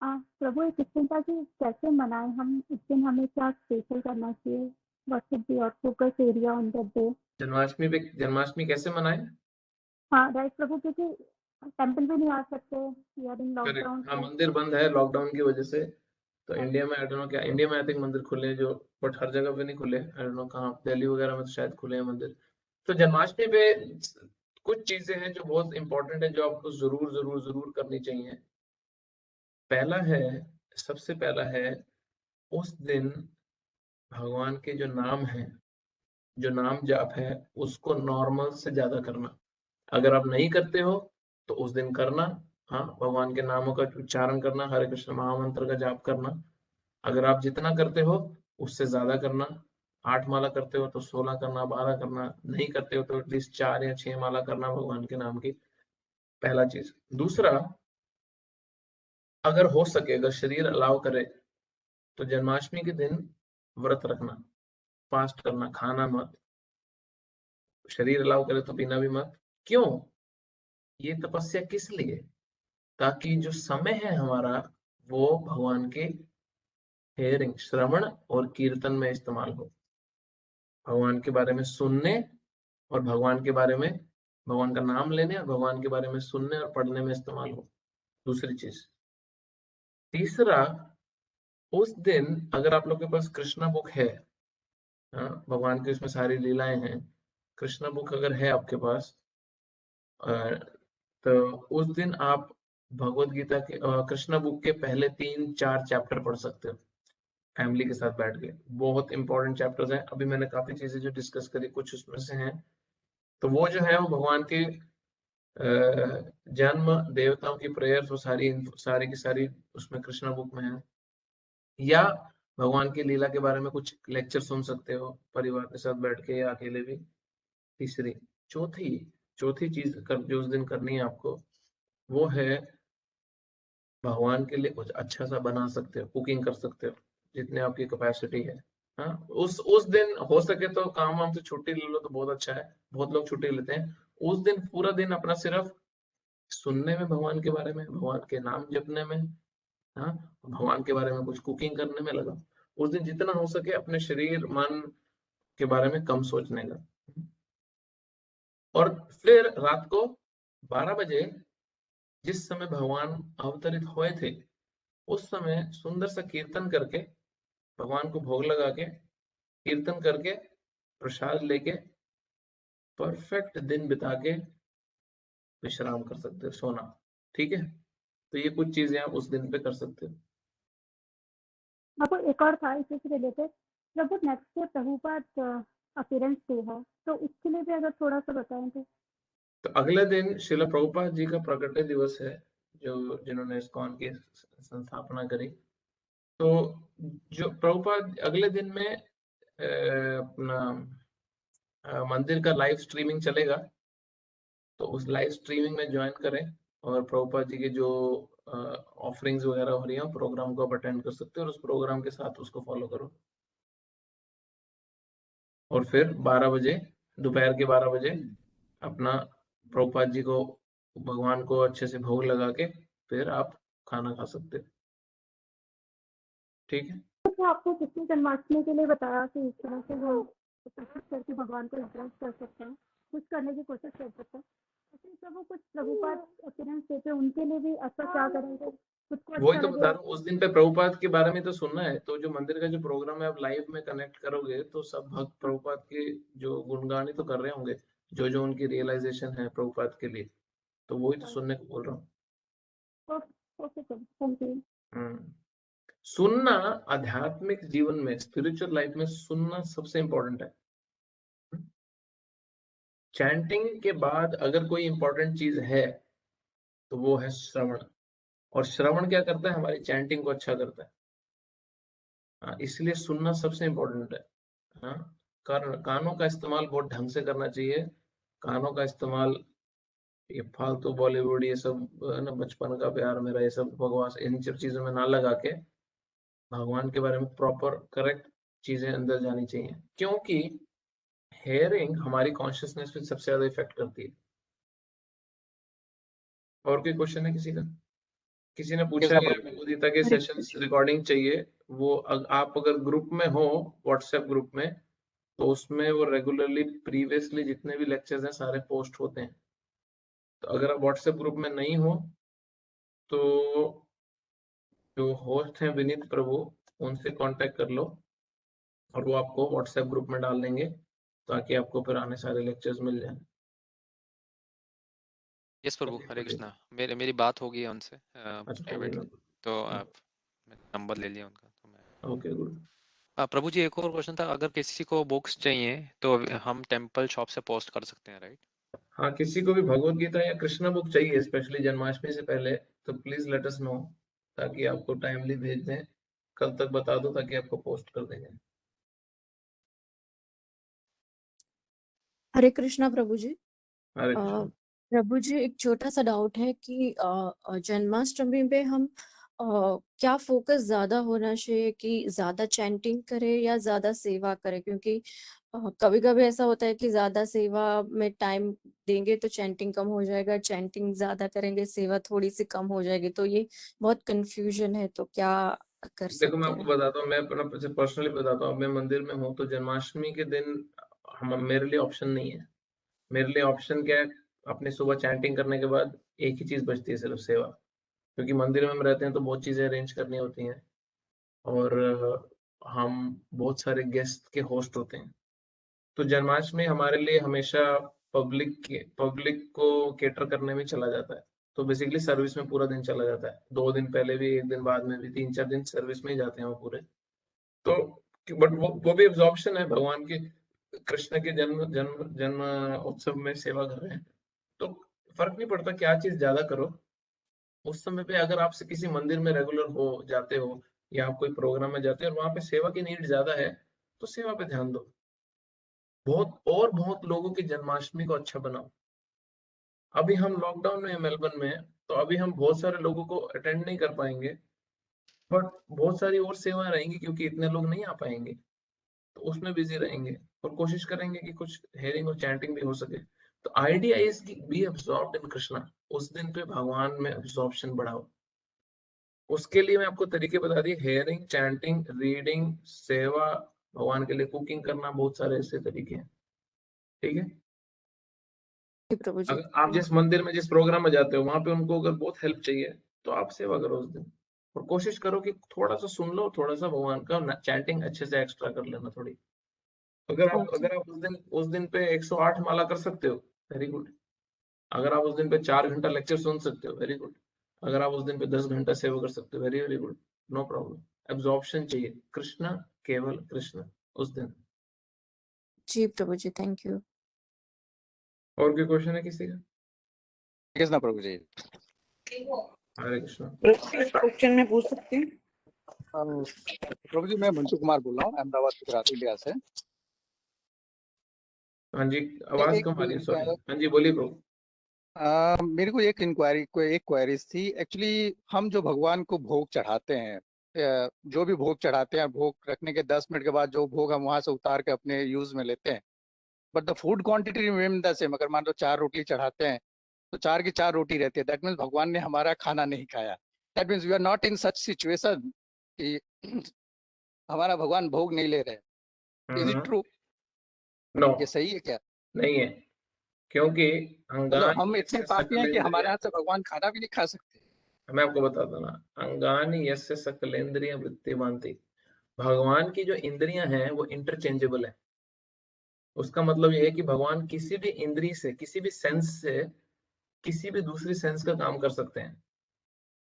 प्रभु, एक क्वेश्चन था कि कैसे मनाएं हम इस दिन, हमें क्या स्पेशल करना चाहिए, what should be our focus area on that day? Janmashtami कैसे मनाएं? हाँ राइट प्रभु, क्योंकि टेंपल भी नहीं आ सकते, we are incorrect. Lockdown. हाँ, मंदिर बंद है लॉकडाउन की वजह से। तो इंडिया में आई डोंट नो क्या, इंडिया में आई थिंक मंदिर खुले हैं जो, बट हर जगह पे नहीं खुले। आई डोंट नो कहाँ, दिल्ली वगैरह में तो शायद खुले हैं मंदिर। तो जन्माष्टमी पे कुछ चीजें हैं जो बहुत इंपॉर्टेंट है, जो आपको जरूर जरूर जरूर करनी चाहिए। पहला है, सबसे पहला है, उस दिन भगवान के जो नाम है, जो नाम जाप है, उसको नॉर्मल से ज्यादा करना। अगर आप नहीं करते हो तो उस दिन करना। हाँ, भगवान के नामों का उच्चारण करना, हरे कृष्ण महामंत्र का जाप करना। अगर आप जितना करते हो उससे ज्यादा करना। 8 माला करते हो तो 16 करना, 12 करना। नहीं करते हो तो एटलीस्ट 4 या 6 माला करना भगवान के नाम की। पहला चीज। दूसरा, अगर हो सके, अगर शरीर अलाउ करे, तो जन्माष्टमी के दिन व्रत रखना, फास्ट करना, खाना मत। शरीर अलाउ करे तो पीना भी मत। क्यों? ये तपस्या किस लिए? ताकि जो समय है हमारा, वो भगवान के हेयरिंग, श्रवण और कीर्तन में इस्तेमाल हो, भगवान के बारे में सुनने और भगवान के बारे में, भगवान का नाम लेने और भगवान के बारे में सुनने और पढ़ने में इस्तेमाल हो। दूसरी चीज। तीसरा, उस दिन अगर आप लोग के पास कृष्णा बुक है, हाँ, भगवान की उसमें सारी लीलाएं हैं, कृष्णा बुक अगर है आपके पास, तो उस दिन आप भगवत गीता के कृष्णा बुक के पहले 3-4 चैप्टर पढ़ सकते हो फैमिली के साथ बैठ के। बहुत इंपॉर्टेंट चैप्टर्स हैं। अभी मैंने काफी चीजें जो डिस्कस करी, कुछ उसमें से हैं। तो वो जो है, वो भगवान के जन्म, देवताओं की प्रेयर्स, वो सारी सारी की सारी उसमें कृष्णा बुक में है। या भगवान की लीला के बारे में कुछ लेक्चर सुन सकते हो परिवार के साथ बैठ के, या अकेले भी। तीसरी। चौथी चौथी चीज जो उस दिन करनी है आपको, वो है भगवान के लिए कुछ अच्छा सा बना सकते हो, कुकिंग कर सकते हो, जितने आपकी कैपेसिटी है। हाँ, उस दिन हो सके तो काम वाम से छुट्टी ले लो तो बहुत अच्छा है। बहुत लोग छुट्टी लेते हैं। उस दिन पूरा दिन अपना सिर्फ सुनने में, भगवान के बारे में, भगवान के नाम जपने में, हाँ, भगवान के बारे में कुछ कुकिंग करने में लगा। उस दिन जितना हो सके अपने शरीर मन के बारे में कम सोचने का। और फिर रात को 12 बजे, जिस समय भगवान अवतरित हुए थे, उस समय सुंदर सा कीर्तन करके, भगवान को भोग लगा के, कीर्तन करके, प्रसाद लेके, परफेक्ट दिन बिता के विश्राम कर सकते हो, सोना। ठीक है? तो ये कुछ चीजें आप उस दिन पे कर सकते हो। आपको एक और था इसी से related, Prabhu next day Prabhupada appearance day है, तो उसके लिए भी अगर थोड़ा सा बताएं तो अगले दिन श्रील प्रभुपाद जी का प्रकट दिवस है, जो जिन्होंने इस्कॉन की संस्थापना करी। तो जो प्रभुपाद अगले दिन में अपना मंदिर का लाइव स्ट्रीमिंग चलेगा, तो उस लाइव स्ट्रीमिंग में ज्वाइन करें और प्रभुपाद जी के जो ऑफरिंग्स वगैरह हो रही हैं, प्रोग्राम को आप अटेंड कर सकते हो और उस प्रोग्राम के साथ उसको फॉलो करो। और फिर 12 बजे, दोपहर के 12 बजे अपना प्रभुपाद जी को, भगवान को अच्छे से भोग लगा के फिर आप खाना खा सकते हो। ठीक है। तो आपको कृष्ण जन्माष्टमी के लिए बताया कि इस तरह से हम कोशिश करके भगवान को इम्प्रेस कर सकते हैं, कुछ करने की कोशिश कर सकते हैं। लेकिन जब वो कुछ प्रभुपाद अपीयरेंस देते हैं, उनके लिए भी ऐसा क्या करेंगे खुद को वही अच्छा तो बता लगे? रहा हूँ, उस दिन पे प्रभुपाद के बारे में तो सुनना है, तो जो मंदिर का जो प्रोग्राम है आप लाइव में कनेक्ट करोगे तो सब भक्त प्रभुपाद के जो गुणगान ही तो कर रहे होंगे, जो जो उनकी रियलाइजेशन है प्रभुपाद के लिए, तो वही तो सुनने को बोल रहा हूँ। Okay sir, thank you. सुनना आध्यात्मिक जीवन में, स्पिरिचुअल लाइफ में सुनना सबसे इंपॉर्टेंट है। चैंटिंग के बाद अगर कोई इंपॉर्टेंट चीज है तो वो है श्रवण, और श्रवण क्या करता है, हमारी चैंटिंग को अच्छा करता है। इसलिए सुनना सबसे इंपॉर्टेंट है। हाँ, कानों का इस्तेमाल बहुत ढंग से करना चाहिए। कानों का इस्तेमाल ये फालतू बॉलीवुड, ये सब है ना, बचपन का प्यार मेरा, ये सब बकवास, इन सब चीजों में ना लगा के भगवान के बारे में प्रॉपर करेक्ट चीजें अंदर जानी चाहिए, क्योंकि हेयरिंग हमारी कॉन्शियसनेस पे सबसे ज्यादा इफेक्ट करती है। और कोई क्वेश्चन है किसी का? किसी ने पूछा है गीता के हरे सेशंस रिकॉर्डिंग चाहिए, वो आप अगर ग्रुप में हो, व्हाट्सएप ग्रुप में, तो उसमें वो रेगुलरली प्रीवियसली जितने भी लेक्चर्स हैं सारे पोस्ट होते हैं। तो अगर आप व्हाट्सएप ग्रुप में नहीं हो तो जो होस्ट हैं विनीत प्रभु, उनसे कांटेक्ट कर लो और वो आपको व्हाट्सएप ग्रुप में डाल देंगे ताकि आपको फिर आने सारे लेक्चर्स मिल जाए। यस प्रभु, Okay, हरे बताइए। कृष्णा। मेरी बात हो गई है उनसे अच्छा, प्राइवेटली, तो मैंने नंबर ले लिया उनका, तो मैं ओके गुड। प्रभु जी एक और क्वेश्चन था, अगर किसी को बुक्स चाहिए तो हम टेम्पल शॉप से पोस्ट कर सकते हैं, राइट? हाँ, किसी को भी भगवत गीता या कृष्णा बुक चाहिए स्पेशली जन्माष्टमी से पहले, तो प्लीज लेट अस नो ताकि आपको टाइमली भेज दें। कल तक बता दो ताकि आपको पोस्ट कर देंगे। हरे कृष्णा प्रभु जी। हरे अ, कृष्ण। प्रभु जी एक छोटा सा डाउट है कि जन्माष्टमी पे हम क्या फोकस ज्यादा होना चाहिए, कि ज्यादा चैंटिंग करें या ज्यादा सेवा करें? क्योंकि कभी कभी ऐसा होता है कि ज्यादा सेवा में टाइम देंगे तो चैंटिंग कम हो जाएगा, चैंटिंग ज्यादा करेंगे सेवा थोड़ी सी कम हो जाएगी, तो ये बहुत कंफ्यूजन है, तो क्या कर देखो मैं सकते आपको हैं? बताता हूँ, मैं अपना पर्सनली बताता हूँ। मैं मंदिर में हूँ तो जन्माष्टमी के दिन मेरे लिए ऑप्शन नहीं है। मेरे लिए ऑप्शन क्या है, अपनी सुबह चैंटिंग करने के बाद एक ही चीज बचती है, सिर्फ सेवा। क्योंकि मंदिर में हम रहते हैं तो बहुत चीजें अरेंज करनी होती हैं और हम बहुत सारे गेस्ट के होस्ट होते हैं। तो जन्माष्टमी हमारे लिए हमेशा पब्लिक को केटर करने में चला जाता है। तो बेसिकली सर्विस में पूरा दिन चला जाता है, 2 दिन पहले भी, एक दिन बाद में भी, 3-4 दिन सर्विस में ही जाते हैं वो पूरे। तो बट वो भी एब्जॉर्प्शन है, भगवान के, कृष्ण के जन्म जन्म जन्म उत्सव में सेवा कर रहे हैं। तो फर्क नहीं पड़ता क्या चीज ज्यादा करो। उस समय पे अगर आप किसी मंदिर में रेगुलर हो जाते हो या आप कोई प्रोग्राम में जाते हो और वहां पे सेवा की नीड ज्यादा है तो सेवा पे ध्यान दो। बहुत लोगों की जन्माष्टमी को अच्छा बनाओ। अभी हम लॉकडाउन में हैं मेलबर्न में, तो अभी हम बहुत सारे लोगों को अटेंड नहीं कर पाएंगे, बट बहुत सारी और सेवाएं रहेंगी क्योंकि इतने लोग नहीं आ पाएंगे, तो उसमें बिजी रहेंगे और कोशिश करेंगे कि कुछ हेयरिंग और चैंटिंग भी हो सके। तो आइडिया इज कि बी अब्सॉर्ब्ड इन कृष्णा। उस दिन पे भगवान में अब्सॉर्प्शन बढ़ाओ। उसके लिए मैं आपको तरीके बता दिए, हेयरिंग, चैंटिंग, रीडिंग, सेवा, भगवान के लिए कुकिंग करना, बहुत सारे ऐसे तरीके हैं। ठीक है। जी प्रभु जी। अगर आप जिस मंदिर में, जिस प्रोग्राम में जाते हो, वहां पे उनको अगर बहुत हेल्प चाहिए तो आप सेवा करो उस दिन। और कोशिश करो कि थोड़ा सा सुन लो, थोड़ा सा भगवान का चैंटिंग अच्छे से एक्स्ट्रा कर लेना थोड़ी। ओके। अगर आप उस दिन पे 108 माला कर सकते हो, वेरी गुड। अगर आप उस दिन पे 4 घंटा लेक्चर सुन सकते हो, वेरी गुड। अगर आप उस दिन पे 10 घंटा सेवा कर सकते हो, very very good, no problem. Absorption चाहिए, कृष्णा, केवल कृष्ण उस दिन। जी प्रभु जी, थैंक यू। और कोई क्वेश्चन है किसी का? कृष्णा प्रभु जी। हरे कृष्णा। क्वेश्चन में पूछ सकते हैं? प्रभु जी, मैं मंटू कुमार बोल रहा हूँ, अहमदाबाद गुजरात इंडिया से। हाँ जी, आवाज एक कम आ रही है, एक सॉरी। हाँ जी, बोलिए प्रभु। मेरे को एक क्वेरीज थी एक्चुअली। हम जो भगवान को भोग चढ़ाते हैं, जो भी भोग चढ़ाते हैं, भोग रखने के 10 मिनट के बाद जो भोग हम वहां से उतार के अपने यूज में लेते हैं, but the food quantity remain the same. अगर मान लो 4 रोटी चढ़ाते हैं तो 4 की 4 रोटी रहती है। दैट मीन्स भगवान ने हमारा खाना नहीं खाया। That means we are not in such situation कि हमारा भगवान भोग नहीं ले रहे। Is it true? नो, ये सही है क्या? नहीं है, क्योंकि मतलब हम अंगानी इतने यस्य पापी हैं कि हमारे सकलेंद्रिय, हाथ से भगवान खाना भी नहीं खा सकते? मैं आपको बताता ना, अंगानी यस्य सकलेंद्रिय वृत्तिमान्ति, भगवान की जो इंद्रियां हैं वो इंटरचेंजेबल है। उसका मतलब ये है कि भगवान किसी भी इंद्री से, किसी भी सेंस से किसी भी दूसरी सेंस का काम कर सकते हैं।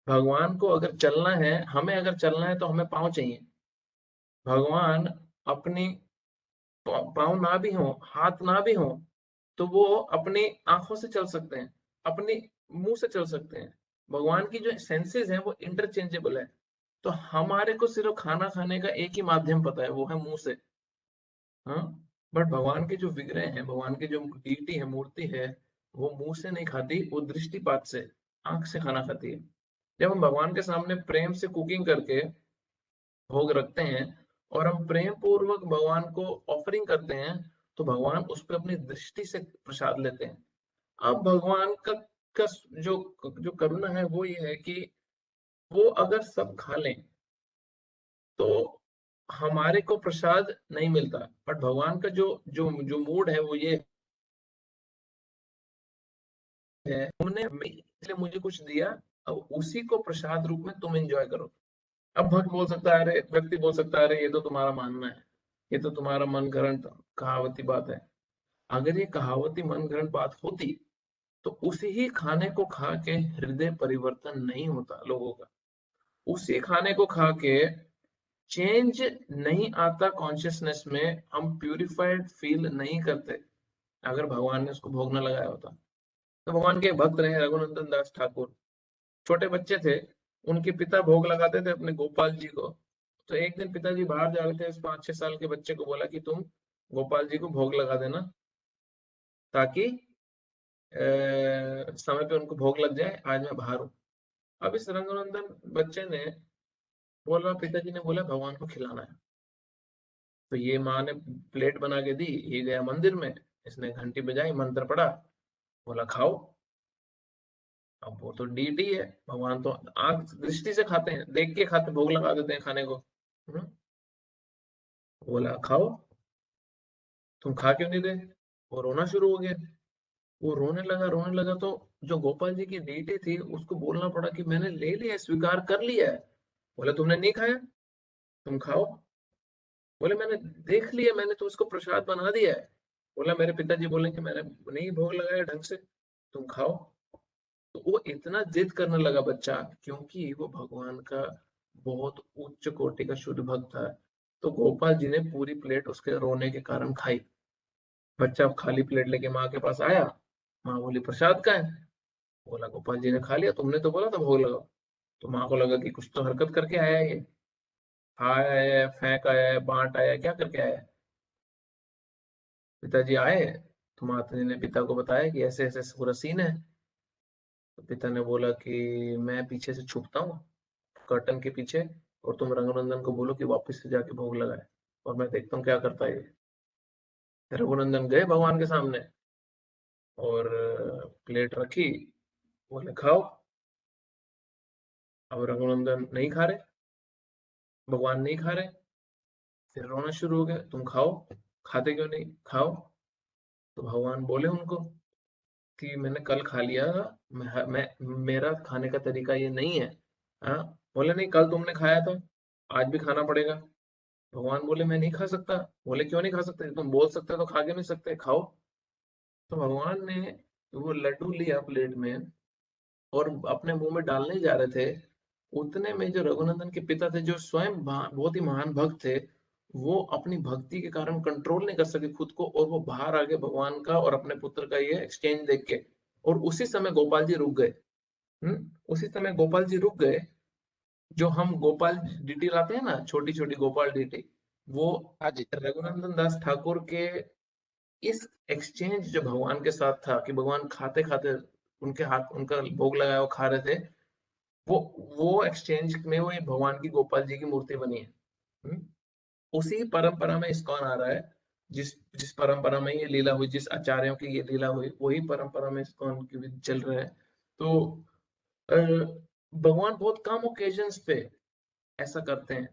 भगवान को अगर चलना है, हमें अगर चलना है तो हमें पाँव चाहिए। भगवान अपनी पाँव ना भी हो, हाथ ना भी हो, तो वो अपनी आंखों से चल सकते हैं, अपनी मुंह से चल सकते हैं। भगवान की जो सेंसेस हैं वो इंटरचेंजेबल है। तो हमारे को सिर्फ खाना खाने का एक ही माध्यम पता है, वो है मुंह से। हाँ, बट भगवान के जो विग्रह हैं, भगवान की जो डीटी है, मूर्ति है, वो मुंह से नहीं खाती, वो दृष्टिपात से, आंख से खाना खाती है। जब हम भगवान के सामने प्रेम से कुकिंग करके भोग रखते हैं और हम प्रेम पूर्वक भगवान को ऑफरिंग करते हैं, तो भगवान उस पर अपनी दृष्टि से प्रसाद लेते हैं। अब भगवान का जो जो करुणा है वो ये है कि वो अगर सब खा लें तो हमारे को प्रसाद नहीं मिलता, बट भगवान का जो जो जो मूड है वो ये है, तुमने इसलिए मुझे कुछ दिया, अब उसी को प्रसाद रूप में तुम एंजॉय करो। अब भक्त बोल सकता है, अरे व्यक्ति बोल सकता है, अरे ये तो तुम्हारा मानना है, ये तो तुम्हारा मन घड़ंत कहावती बात है। अगर ये कहावती मन घड़ंत बात होती तो उसी ही खाने को खा के हृदय परिवर्तन नहीं होता लोगों का। उसी खाने को खा के चेंज नहीं आता कॉन्शियसनेस में, हम प्यूरिफाइड फील नहीं करते। अगर भगवान ने उसको भोग न लगाया होता। तो भगवान के भक्त रहे रघुनंदन दास ठाकुर, छोटे बच्चे थे, उनके पिता भोग लगाते थे अपने गोपाल जी को। तो एक दिन पिताजी बाहर जा रहे थे, उस 5-6 साल के बच्चे को बोला कि तुम गोपाल जी को भोग लगा देना, ताकि समय पे उनको भोग लग जाए, आज मैं बाहर हूँ। अब इस रघुनंदन बच्चे ने बोला, पिताजी ने बोला भगवान को खिलाना है। तो ये माँ ने प्लेट बना के दी, ये गया मंदिर में, इसने घंटी बजाई, मंत्र पढ़ा, बोला खाओ। अब वो तो डीटी है, भगवान तो आंख दृष्टि से खाते हैं, देख के खाते, भोग लगा देते हैं खाने को। बोला खाओ, तुम खा क्यों नहीं दे? वो रोना शुरू हो गया। वो रोने लगा तो जो गोपाल जी की डीटी थी उसको बोलना पड़ा कि मैंने ले लिया, स्वीकार कर लिया है। बोले तुमने नहीं खाया, तुम खाओ। बोले मैंने देख लिया, मैंने तो उसको प्रसाद बना दिया है। बोला मेरे पिताजी बोले कि मैंने नहीं भोग लगाया ढंग से, तुम खाओ। तो वो इतना जिद करने लगा बच्चा, क्योंकि वो भगवान का बहुत उच्च कोटि का शुद्ध भक्त था। तो गोपाल जी ने पूरी प्लेट उसके रोने के कारण खाई। बच्चा खाली प्लेट लेके माँ के पास आया, माँ बोली प्रसाद का है? बोला गोपाल जी ने खा लिया, तुमने तो बोला था भोग लगाओ। तो माँ को लगा कि कुछ तो हरकत करके आया है, ये खाया है, फेंक आया है, बांट आया है, क्या करके आया है। पिताजी आए तो माता जी ने पिता को बताया कि ऐसे ऐसे पूरा सीन है। तो पिता ने बोला कि मैं पीछे से छुपता हूँ, कर्टन के पीछे, और तुम रघुनंदन को बोलो कि वापस से जाके भोग लगाए, और मैं देखता हूँ क्या करता है ये। रघुनंदन गए भगवान के सामने और प्लेट रखी, बोले खाओ। अब रघुनंदन नहीं खा रहे, भगवान नहीं खा रहे, फिर रोना शुरू हो गया, तुम खाओ, खाते क्यों नहीं, खाओ। तो भगवान बोले उनको कि मैंने कल खा लिया, मैं मेरा खाने का तरीका ये नहीं है। हाँ, बोले नहीं, कल तुमने खाया था, आज भी खाना पड़ेगा। भगवान बोले मैं नहीं खा सकता। बोले क्यों नहीं खा सकते, तुम बोल सकते तो खा क्यों नहीं सकते, खाओ। तो भगवान ने वो लड्डू लिया प्लेट में और अपने मुंह में डालने जा रहे थे, उतने में जो रघुनंदन के पिता थे, जो स्वयं बहुत ही महान भक्त थे, वो अपनी भक्ति के कारण कंट्रोल नहीं कर सके खुद को, और वो बाहर आ गए भगवान का और अपने पुत्र का ये एक्सचेंज देख के। और उसी समय गोपाल जी रुक गए। उसी समय गोपाल जी रुक गए। जो हम गोपाल डीटी लाते हैं ना, छोटी छोटी गोपाल डीटी, वो हाँ जी। रघुनंदन दास ठाकुर के इस एक्सचेंज जो भगवान के साथ था, कि भगवान खाते खाते उनके हाथ उनका भोग लगाया वो खा रहे थे, वो एक्सचेंज में वो भगवान की गोपाल जी की मूर्ति बनी है। उसी परंपरा में इस्कॉन आ रहा है, जिस जिस परंपरा में ये लीला हुई, जिस आचार्यों की ये लीला हुई, वही परंपरा में इस्कॉन की भी चल रहा है। तो भगवान बहुत कम ओकेजन्स पे ऐसा करते हैं,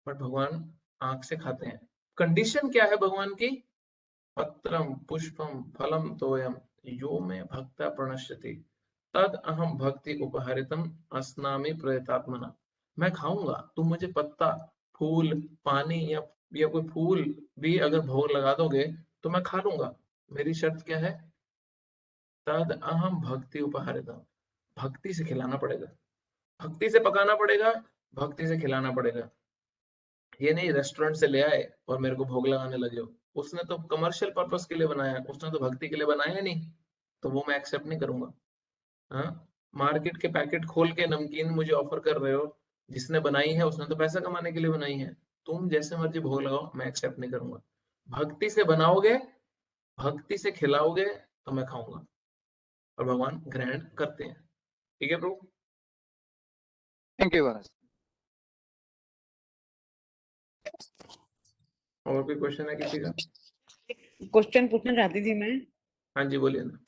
बट भगवान आंख से खाते हैं। कंडीशन क्या है भगवान की? पत्रम पुष्पम फलम तोयम यो में भक्ता प्रणश्यति तद अहम भक्ति उपहारितम अस्नामि प्रयतात्मना। मैं खाऊंगा, तुम मुझे पत्ता, फूल, पानी या कोई फूल भी अगर भोग लगा दोगे तो मैं खा लूंगा। मेरी शर्त क्या है? तद अहम भक्ति उपहारितम, भक्ति से खिलाना पड़ेगा, भक्ति से पकाना पड़ेगा, भक्ति से खिलाना पड़ेगा। ये नहीं रेस्टोरेंट से ले आए और मेरे को भोग लगाने लगे हो। उसने तो कमर्शियल पर्पस के लिए बनाया, उसने तो भक्ति के लिए बनाया नहीं, तो वो मैं एक्सेप्ट नहीं करूंगा। हाँ, मार्केट के पैकेट खोल के नमकीन मुझे ऑफर कर रहे हो, जिसने बनाई है उसने तो पैसा कमाने के लिए बनाई है, तुम जैसे मर्जी भोग लगाओ, मैं एक्सेप्ट नहीं करूंगा। भक्ति से बनाओगे, भक्ति से खिलाओगे तो मैं खाऊंगा, और भगवान ग्रहण करते हैं। ठीक है प्रभु? थैंक यू महाराज। और कोई क्वेश्चन है किसी का? क्वेश्चन पूछना चाहती थी मैं। हाँ जी बोलिए ना।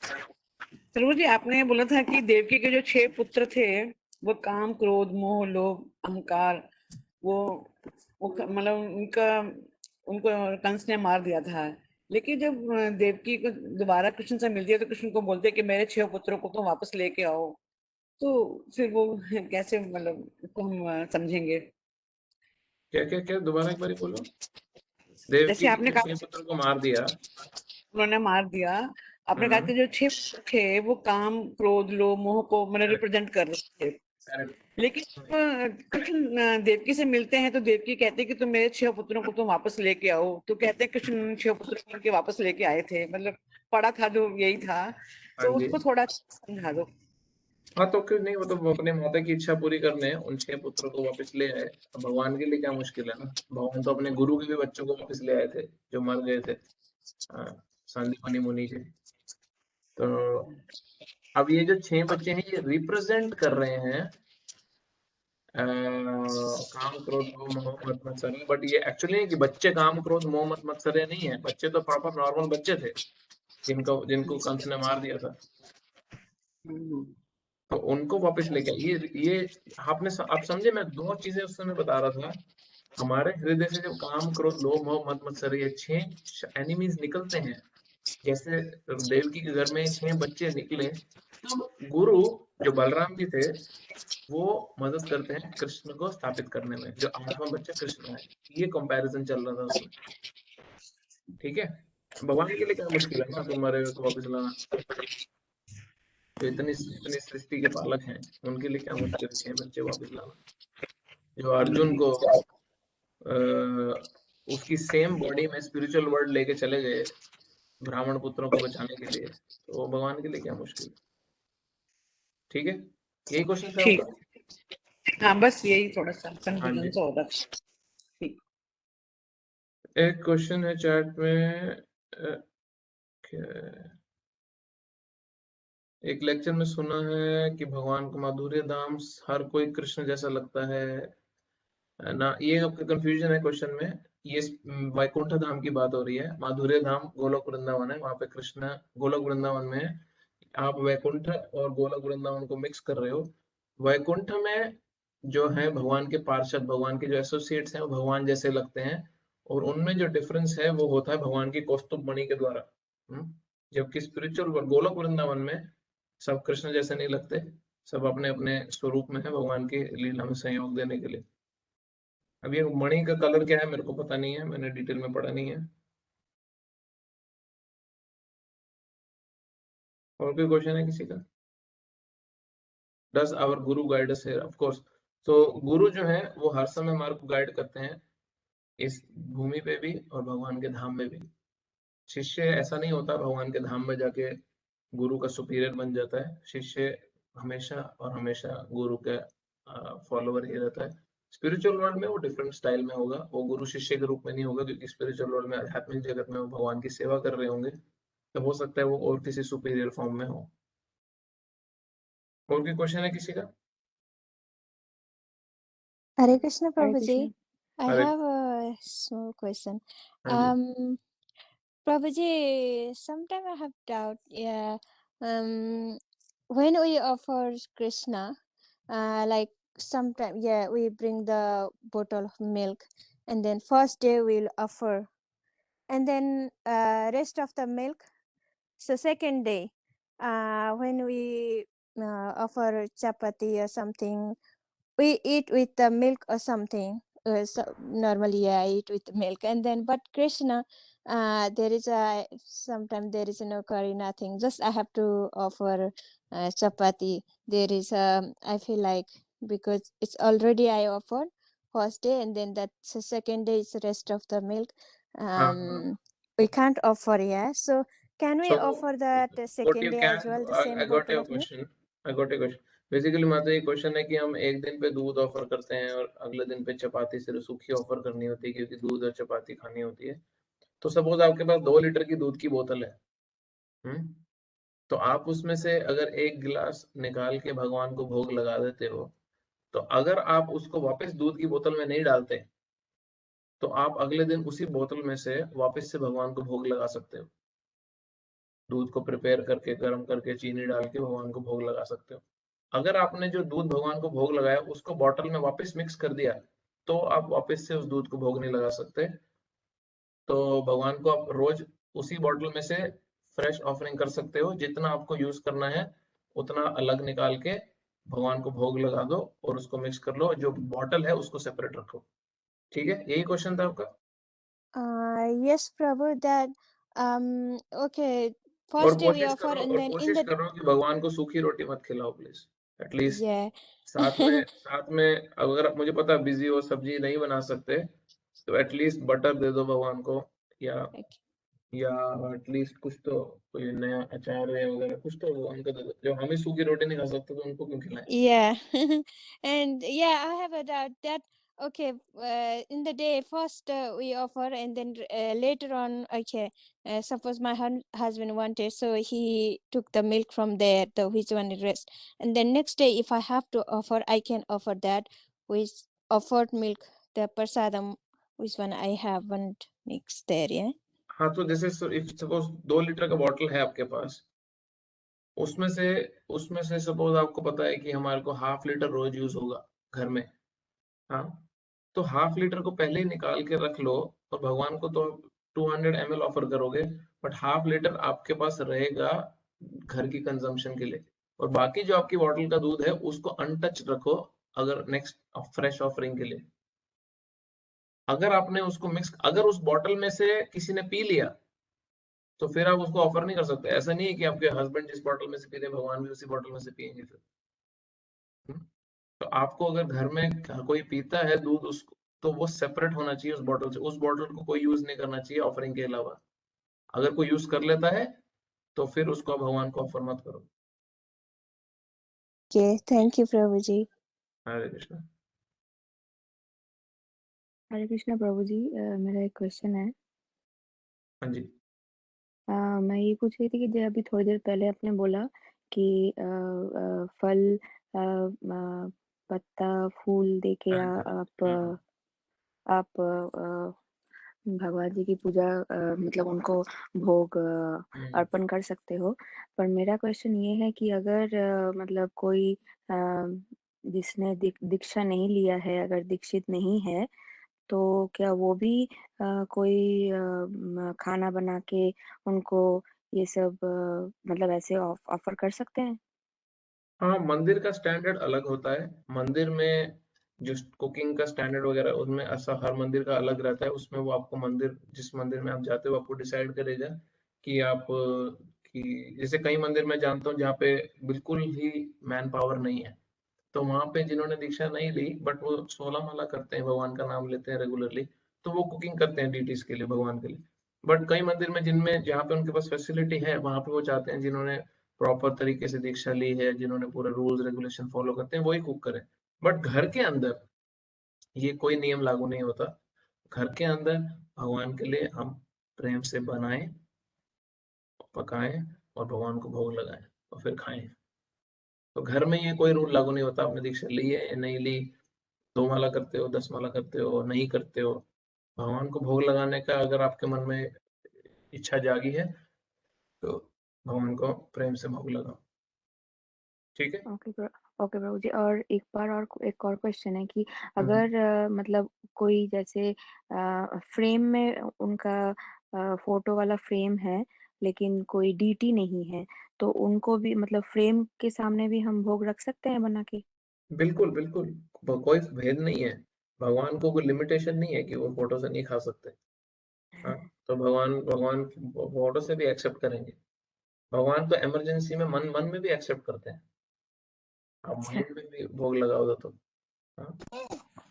प्रभु जी, आपने बोला था कि देवकी के जो 6 पुत्र थे वो काम, क्रोध, मोह, लोभ, अहंकार, वो मतलब उनको कंस ने मार दिया था। लेकिन जब देवकी को दोबारा कृष्ण से मिलती है तो कृष्ण को बोलते हैं कि मेरे 6 पुत्रों को तो वापस लेके आओ। तो फिर वो कैसे, मतलब उसको हम समझेंगे? क्या क्या क्या दोबारा एक बार बोलो। जैसे देवकी आपने के कहा 6 पुत्र को मार दिया। उन्होंने मार दिया, आपने कहा कि जो 6 पुत्र थे वो काम, क्रोध, लोभ, मोह को मतलब रिप्रेजेंट कर रहे थे। करेक्ट। लेकिन कृष्ण देवकी से मिलते हैं तो देवकी कहते हैं कि तुम मेरे 6 पुत्रों को तुम वापस लेके आओ। तो कहते हैं कृष्ण 6 पुत्रों को उनके वापस लेके आए थे, मतलब पढ़ा था जो यही था। तो हाँ जी। उसको थोड़ा समझा दो। हाँ तो क्यों नहीं, वो तो वो अपने माता की इच्छा पूरी करने उन 6 पुत्रों को वापस ले आए। अब भगवान के लिए क्या मुश्किल है ना, भगवान तो अपने गुरु के भी बच्चों को वापस ले आए थे जो मर गए थे, संदीपनी मुनि जी। तो अब ये जो 6 बच्चे हैं ये रिप्रेजेंट कर रहे हैं काम, क्रोध, मोह, मत मत्सर्य। बट ये एक्चुअली नहीं कि बच्चे काम, क्रोध, मोह, मत मत्सर्य नहीं है। बच्चे तो प्रॉपर नॉर्मल बच्चे थे जिनको कंस ने मार दिया था। तो उनको वापस लेके ये आप समझे? मैं 2 चीजें उस समय बता रहा था। हमारे हृदय से जब काम, क्रोध, लोभ, मोह, मत मत्सर्य ये 6 एनिमीज निकलते हैं, जैसे देवकी के घर में 6 बच्चे निकले, तब गुरु जो बलराम जी थे वो मदद करते हैं कृष्ण को स्थापित करने में, जो 8वां बच्चा कृष्ण है। ये कंपैरिजन चल रहा था उसमें। ठीक है, भगवान के लिए क्या मुश्किल है ना, तुम मरे हो तो वापस लाना। जो इतनी इतनी सृष्टि के पालक हैं उनके लिए क्या मुश्किल है 6 बच्चे वापस लाना। जो अर्जुन को उसकी सेम बॉडी में स्पिरिचुअल वर्ल्ड लेके चले गए ब्राह्मण पुत्रों को बचाने के लिए, तो भगवान के लिए क्या मुश्किल। ठीक है, यही क्वेश्चन था ठीक, आपका? हाँ बस यही थोड़ा सा हाँ कंफ्यूजन जी। सा हो रहा था। ठीक, एक क्वेश्चन है चैट में, एक लेक्चर में सुना है कि भगवान का माधुर्य धाम हर कोई कृष्ण जैसा लगता है ना। ये आपका कंफ्यूजन है क्वेश्चन में। ये वैकुंठ धाम की बात हो रही है। माधुर्य धाम गोलोक वृंदावन है, वहां पे कृष्ण गोलोक वृंदावन में है। आप वैकुंठ और गोलोक वृंदावन को मिक्स कर रहे हो। वैकुंठ में जो है भगवान के पार्षद, भगवान के जो एसोसिएट्स हैं वो भगवान जैसे लगते हैं, और उनमें जो डिफरेंस है वो होता है भगवान की कौस्तुभ मणि के द्वारा। जबकि स्पिरिचुअल गोलोक वृंदावन में सब कृष्ण जैसे नहीं लगते, सब अपने अपने स्वरूप में है भगवान की लीला में सहयोग देने के लिए। अब ये मणि का कलर क्या है मेरे को पता नहीं है, मैंने डिटेल में पढ़ा नहीं है। और कोई क्वेश्चन है किसी का? Does our Guru guide us here? Of course. तो गुरु जो है वो हर समय हमारे को गाइड करते हैं, इस भूमि पे भी और भगवान के धाम में भी। शिष्य ऐसा नहीं होता भगवान के धाम में जाके गुरु का सुपीरियर बन जाता है। शिष्य हमेशा और हमेशा गुरु के फॉलोअर ही रहता है। स्पिरिचुअल वर्ल्ड में वो डिफरेंट स्टाइल में होगा, वो गुरु शिष्य के रूप में नहीं होगा, क्योंकि स्पिरिचुअल वर्ल्ड में आध्यात्मिक जगत में वो भगवान की सेवा कर रहे होंगे, तो हो सकता है वो और किसी सुपीरियर फॉर्म में हो। और कोई क्वेश्चन है किसी का? Hare Krishna, Hare Prabhuji. I Hare- have a small question. हाँ जी। Prabhuji, sometimes I have doubt. Yeah. When we offer Krishna, like sometimes, yeah, we bring the bottle of milk, and then first day we'll offer, and then rest of the milk. So second day, when we offer chapati or something, we eat with the milk or something. So normally, yeah, I eat with milk, and then but Krishna, there is a sometimes there is no curry, nothing. Just I have to offer chapati. There is I feel like because it's already I offered first day, and then that second day is the rest of the milk. हाँ, We can't offer, yeah. So can we so offer that what second you day can as well, the I same got bottle your of milk? question. I got your question. Basically माता ये question है कि हम एक दिन पे दूध offer करते हैं और अगले दिन पे चपाती सिर्फ सूखी ऑफर करनी होती है क्योंकि दूध और चपाती खानी होती है। तो सपोज आपके पास 2 लीटर की दूध की बोतल है, तो आप उसमें से अगर 1 गिलास निकाल के भगवान को भोग लगा देते हो, तो अगर आप उसको वापस दूध की बोतल में नहीं डालते, तो आप अगले दिन उसी बोतल में से वापस से भगवान को भोग लगा सकते हो। दूध को प्रिपेयर करके, गर्म करके, चीनी डाल के भगवान को भोग लगा सकते हो। अगर आपने जो दूध भगवान को भोग लगाया उसको बॉटल में वापस मिक्स कर दिया, तो आप वापस से उस दूध को भोग नहीं लगा सकते। तो भगवान को आप रोज उसी बॉटल में से फ्रेश ऑफरिंग कर सकते हो, जितना आपको यूज करना है उतना अलग निकाल के भगवान को भोग लगा दो और उसको मिक्स कर लो, जो बॉटल है उसको सेपरेट रखो। ठीक है, यही क्वेश्चन था आपका। Yes, Prabhu, that okay. और First day we कोशिश offer, करो and then in the कि भगवान को सूखी रोटी मत खिलाओ प्लीज, एटलीस्ट yeah. साथ में अगर मुझे पता बिजी हो, सब्जी नहीं बना सकते, तो एटलीस्ट बटर दे दो भगवान को, या एटलीस्ट कुछ तो, कोई नया अचार है वगैरह कुछ तो भगवान को दे दो। जब हम ही सूखी रोटी नहीं खा सकते तो उनको क्यों खिलाएं? Yeah. And yeah, I have a doubt that okay, in the day first we offer, and then later on, okay, suppose my husband wanted, so he took the milk from there, the which one is rest, and then next day if I have to offer, I can offer that with offered milk, the prasadam, which one I haven't mixed there, yeah. हाँ, तो जैसे if suppose 2 litre का bottle है आपके पास, उसमें से suppose आपको पता है कि हमारे को हाफ लीटर रोज यूज होगा घर में, हाँ, तो हाफ लीटर को पहले ही निकाल के रख लो, और भगवान को तो 200 ml ऑफर करोगे, बट हाफ लीटर आपके पास रहेगा घर की कंजम्पशन के लिए, और बाकी जो आपकी बॉटल का दूध है उसको अनटच रखो अगर नेक्स्ट फ्रेश ऑफरिंग के लिए। अगर आपने उसको मिक्स, अगर उस बॉटल में से किसी ने पी लिया, तो फिर आप उसको ऑफर नहीं कर सकते। ऐसा नहीं है कि आपके हस्बैंड जिस बॉटल में से पी रहे भगवान भी उसी बॉटल में से पियेंगे फिर। तो आपको अगर घर में कोई पीता है दूध, उसको तो वो सेपरेट होना चाहिए उस बॉटल से। उस बॉटल को कोई यूज नहीं करना चाहिए ऑफरिंग के अलावा। अगर कोई यूज कर लेता है तो फिर उसको भगवान को ऑफर मत करो। Okay, thank you, Prabhuji. हरे कृष्ण। हरे कृष्णा प्रभु जी, मेरा एक क्वेश्चन है। हाँ जी। मैं ये पूछ रही थी कि जो अभी थोड़ी देर पहले आपने बोला कि फल, पत्ता, फूल देके आप भगवान जी की पूजा, मतलब उनको भोग अर्पण कर सकते हो। पर मेरा क्वेश्चन ये है कि अगर मतलब कोई जिसने दीक्षा नहीं लिया है, अगर दीक्षित नहीं है, तो क्या वो भी कोई खाना बना के उनको ये सब मतलब ऐसे ऑफर कर सकते हैं? हाँ, मंदिर का स्टैंडर्ड अलग होता है। मंदिर में जो कुकिंग का स्टैंडर्ड वगैरह, उसमें ऐसा हर मंदिर का अलग रहता है। उसमें वो आपको मंदिर, जिस मंदिर में आप जाते हो आपको डिसाइड करेगा कि आप कि जैसे कई मंदिर में जानता हूँ जहाँ पे बिल्कुल ही मैन पावर नहीं है, तो वहां पे जिन्होंने दीक्षा नहीं ली बट वो 16 माला करते हैं, भगवान का नाम लेते हैं रेगुलरली, तो वो कुकिंग करते हैं डीटीज के लिए, भगवान के लिए। बट कई मंदिर में जिनमें जहाँ पे उनके पास फैसिलिटी है, वहां पे वो चाहते हैं जिन्होंने प्रॉपर तरीके से दीक्षा ली है, जिन्होंने पूरे रूल्स रेगुलेशन फॉलो करते हैं, वही कुक करें। बट घर के अंदर ये कोई नियम लागू नहीं होता। घर के अंदर भगवान के लिए हम प्रेम से बनाएं, पकाएं और भगवान को भोग लगाएं और फिर खाएं। तो घर में ये कोई रूल लागू नहीं होता, आपने दीक्षा ली है या नहीं ली, 2 माला करते हो, 10 माला करते हो, नहीं करते हो, भगवान को भोग लगाने का अगर आपके मन में इच्छा जागी है तो भगवान को प्रेम से भोग लगाओ। ठीक है। ओके प्रभु जी। और एक और क्वेश्चन है कि अगर मतलब कोई जैसे फ्रेम में उनका फोटो वाला फ्रेम है लेकिन कोई डीटी नहीं है, तो उनको भी मतलब फ्रेम के सामने भी हम भोग रख सकते हैं बना के? बिल्कुल बिल्कुल, कोई भेद नहीं है, भगवान को कोई लिमिटेशन नहीं है कि वो फोटो से नहीं खा सकते। हाँ, तो भगवान फोटो से भी एक्सेप्ट करेंगे। भगवान तो इमरजेंसी में मन मन में भी एक्सेप्ट करते हैं, आप माइंड में भी भोग लगाओगे तो। हाँ,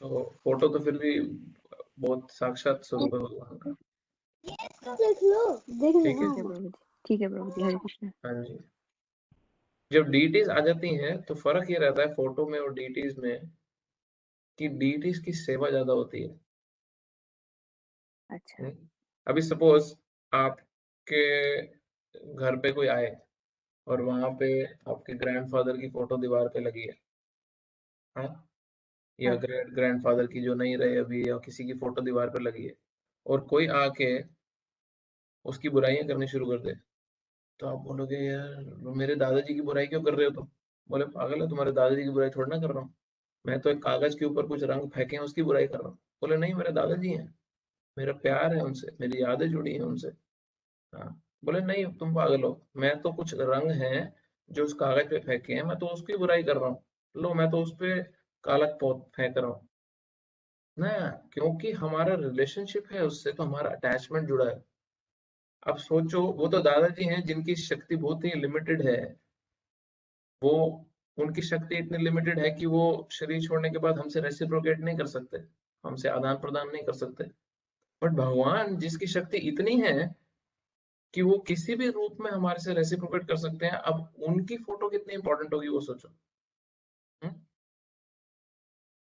तो फोटो तो फिर भी बहुत साक्षात स्वरूप है भगवान का। ठीक है। ठीक है प्रभु जी, हरे कृष्ण। हाँ जी, जब डीटीज आ जाती हैं तो फर्क ये रहता है फोटो में और डीटीज में कि डीटीज की सेवा ज्यादा होती है। अच्छा। अभी सपोज आपके घर पे कोई आए और वहां पे आपके ग्रैंडफादर की फोटो दीवार पे लगी है, हाँ, या हाँ। ग्रेट ग्रैंडफादर की जो नहीं रहे अभी, या किसी की फोटो दीवार पे लगी है, और कोई आके उसकी बुराइयां करनी शुरू कर दे, तो आप बोलोगे यार मेरे दादाजी की बुराई क्यों कर रहे हो तुम? बोले पागल है, तुम्हारे दादाजी की बुराई थोड़ा ना कर रहा हूँ, मैं तो एक कागज के ऊपर कुछ रंग फेंके हैं उसकी बुराई कर रहा हूँ। बोले नहीं, मेरे दादाजी हैं, मेरा प्यार है उनसे, मेरी यादें जुड़ी हैं उनसे। हाँ, बोले नहीं तुम पागल हो, मैं तो कुछ रंग हैं जो उस कागज पे फेंके हैं, मैं तो उसकी बुराई कर रहा हूँ, लो मैं तो उस पे काला पोत फेंक रहा हूँ ना, क्योंकि हमारा रिलेशनशिप है उससे, तो हमारा अटैचमेंट जुड़ा है। अब सोचो, वो तो दादाजी हैं जिनकी शक्ति बहुत ही लिमिटेड है, वो उनकी शक्ति इतनी लिमिटेड है कि वो शरीर छोड़ने के बाद हमसे रेसिप्रोकेट नहीं कर सकते, हमसे आदान प्रदान नहीं कर सकते। बट भगवान जिसकी शक्ति इतनी है कि वो किसी भी रूप में हमारे से रेसिप्रोकेट कर सकते हैं, अब उनकी फोटो कितनी इंपॉर्टेंट होगी वो सोचो।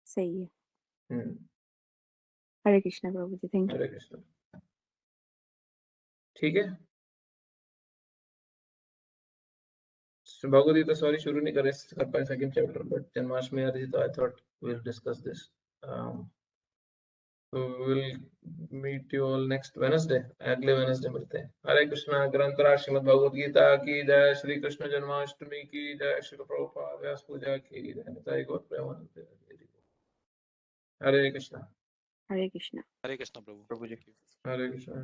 सही है। हम्म, हरे कृष्ण प्रभु जी, थैंक यू। हरे कृष्ण। ठीक है, भगवद गीता सॉरी शुरू नहीं कर पाए सेकंड चैप्टर, बट जन्माष्टमी आ रही थी तो I thought will discuss this. Will meet you all next Wednesday, अगले वेडनेसडे मिलते हैं। हरे कृष्णा। ग्रंथराज श्रीमद् भगवद गीता की जय, श्री कृष्ण जन्माष्टमी की जय, श्री प्रभुपाद व्यास पूजा की जय, निताई गौर प्रेमानंद। हरे कृष्णा। हरे कृष्ण। हरे कृष्ण प्रभु जी। हरे कृष्णा।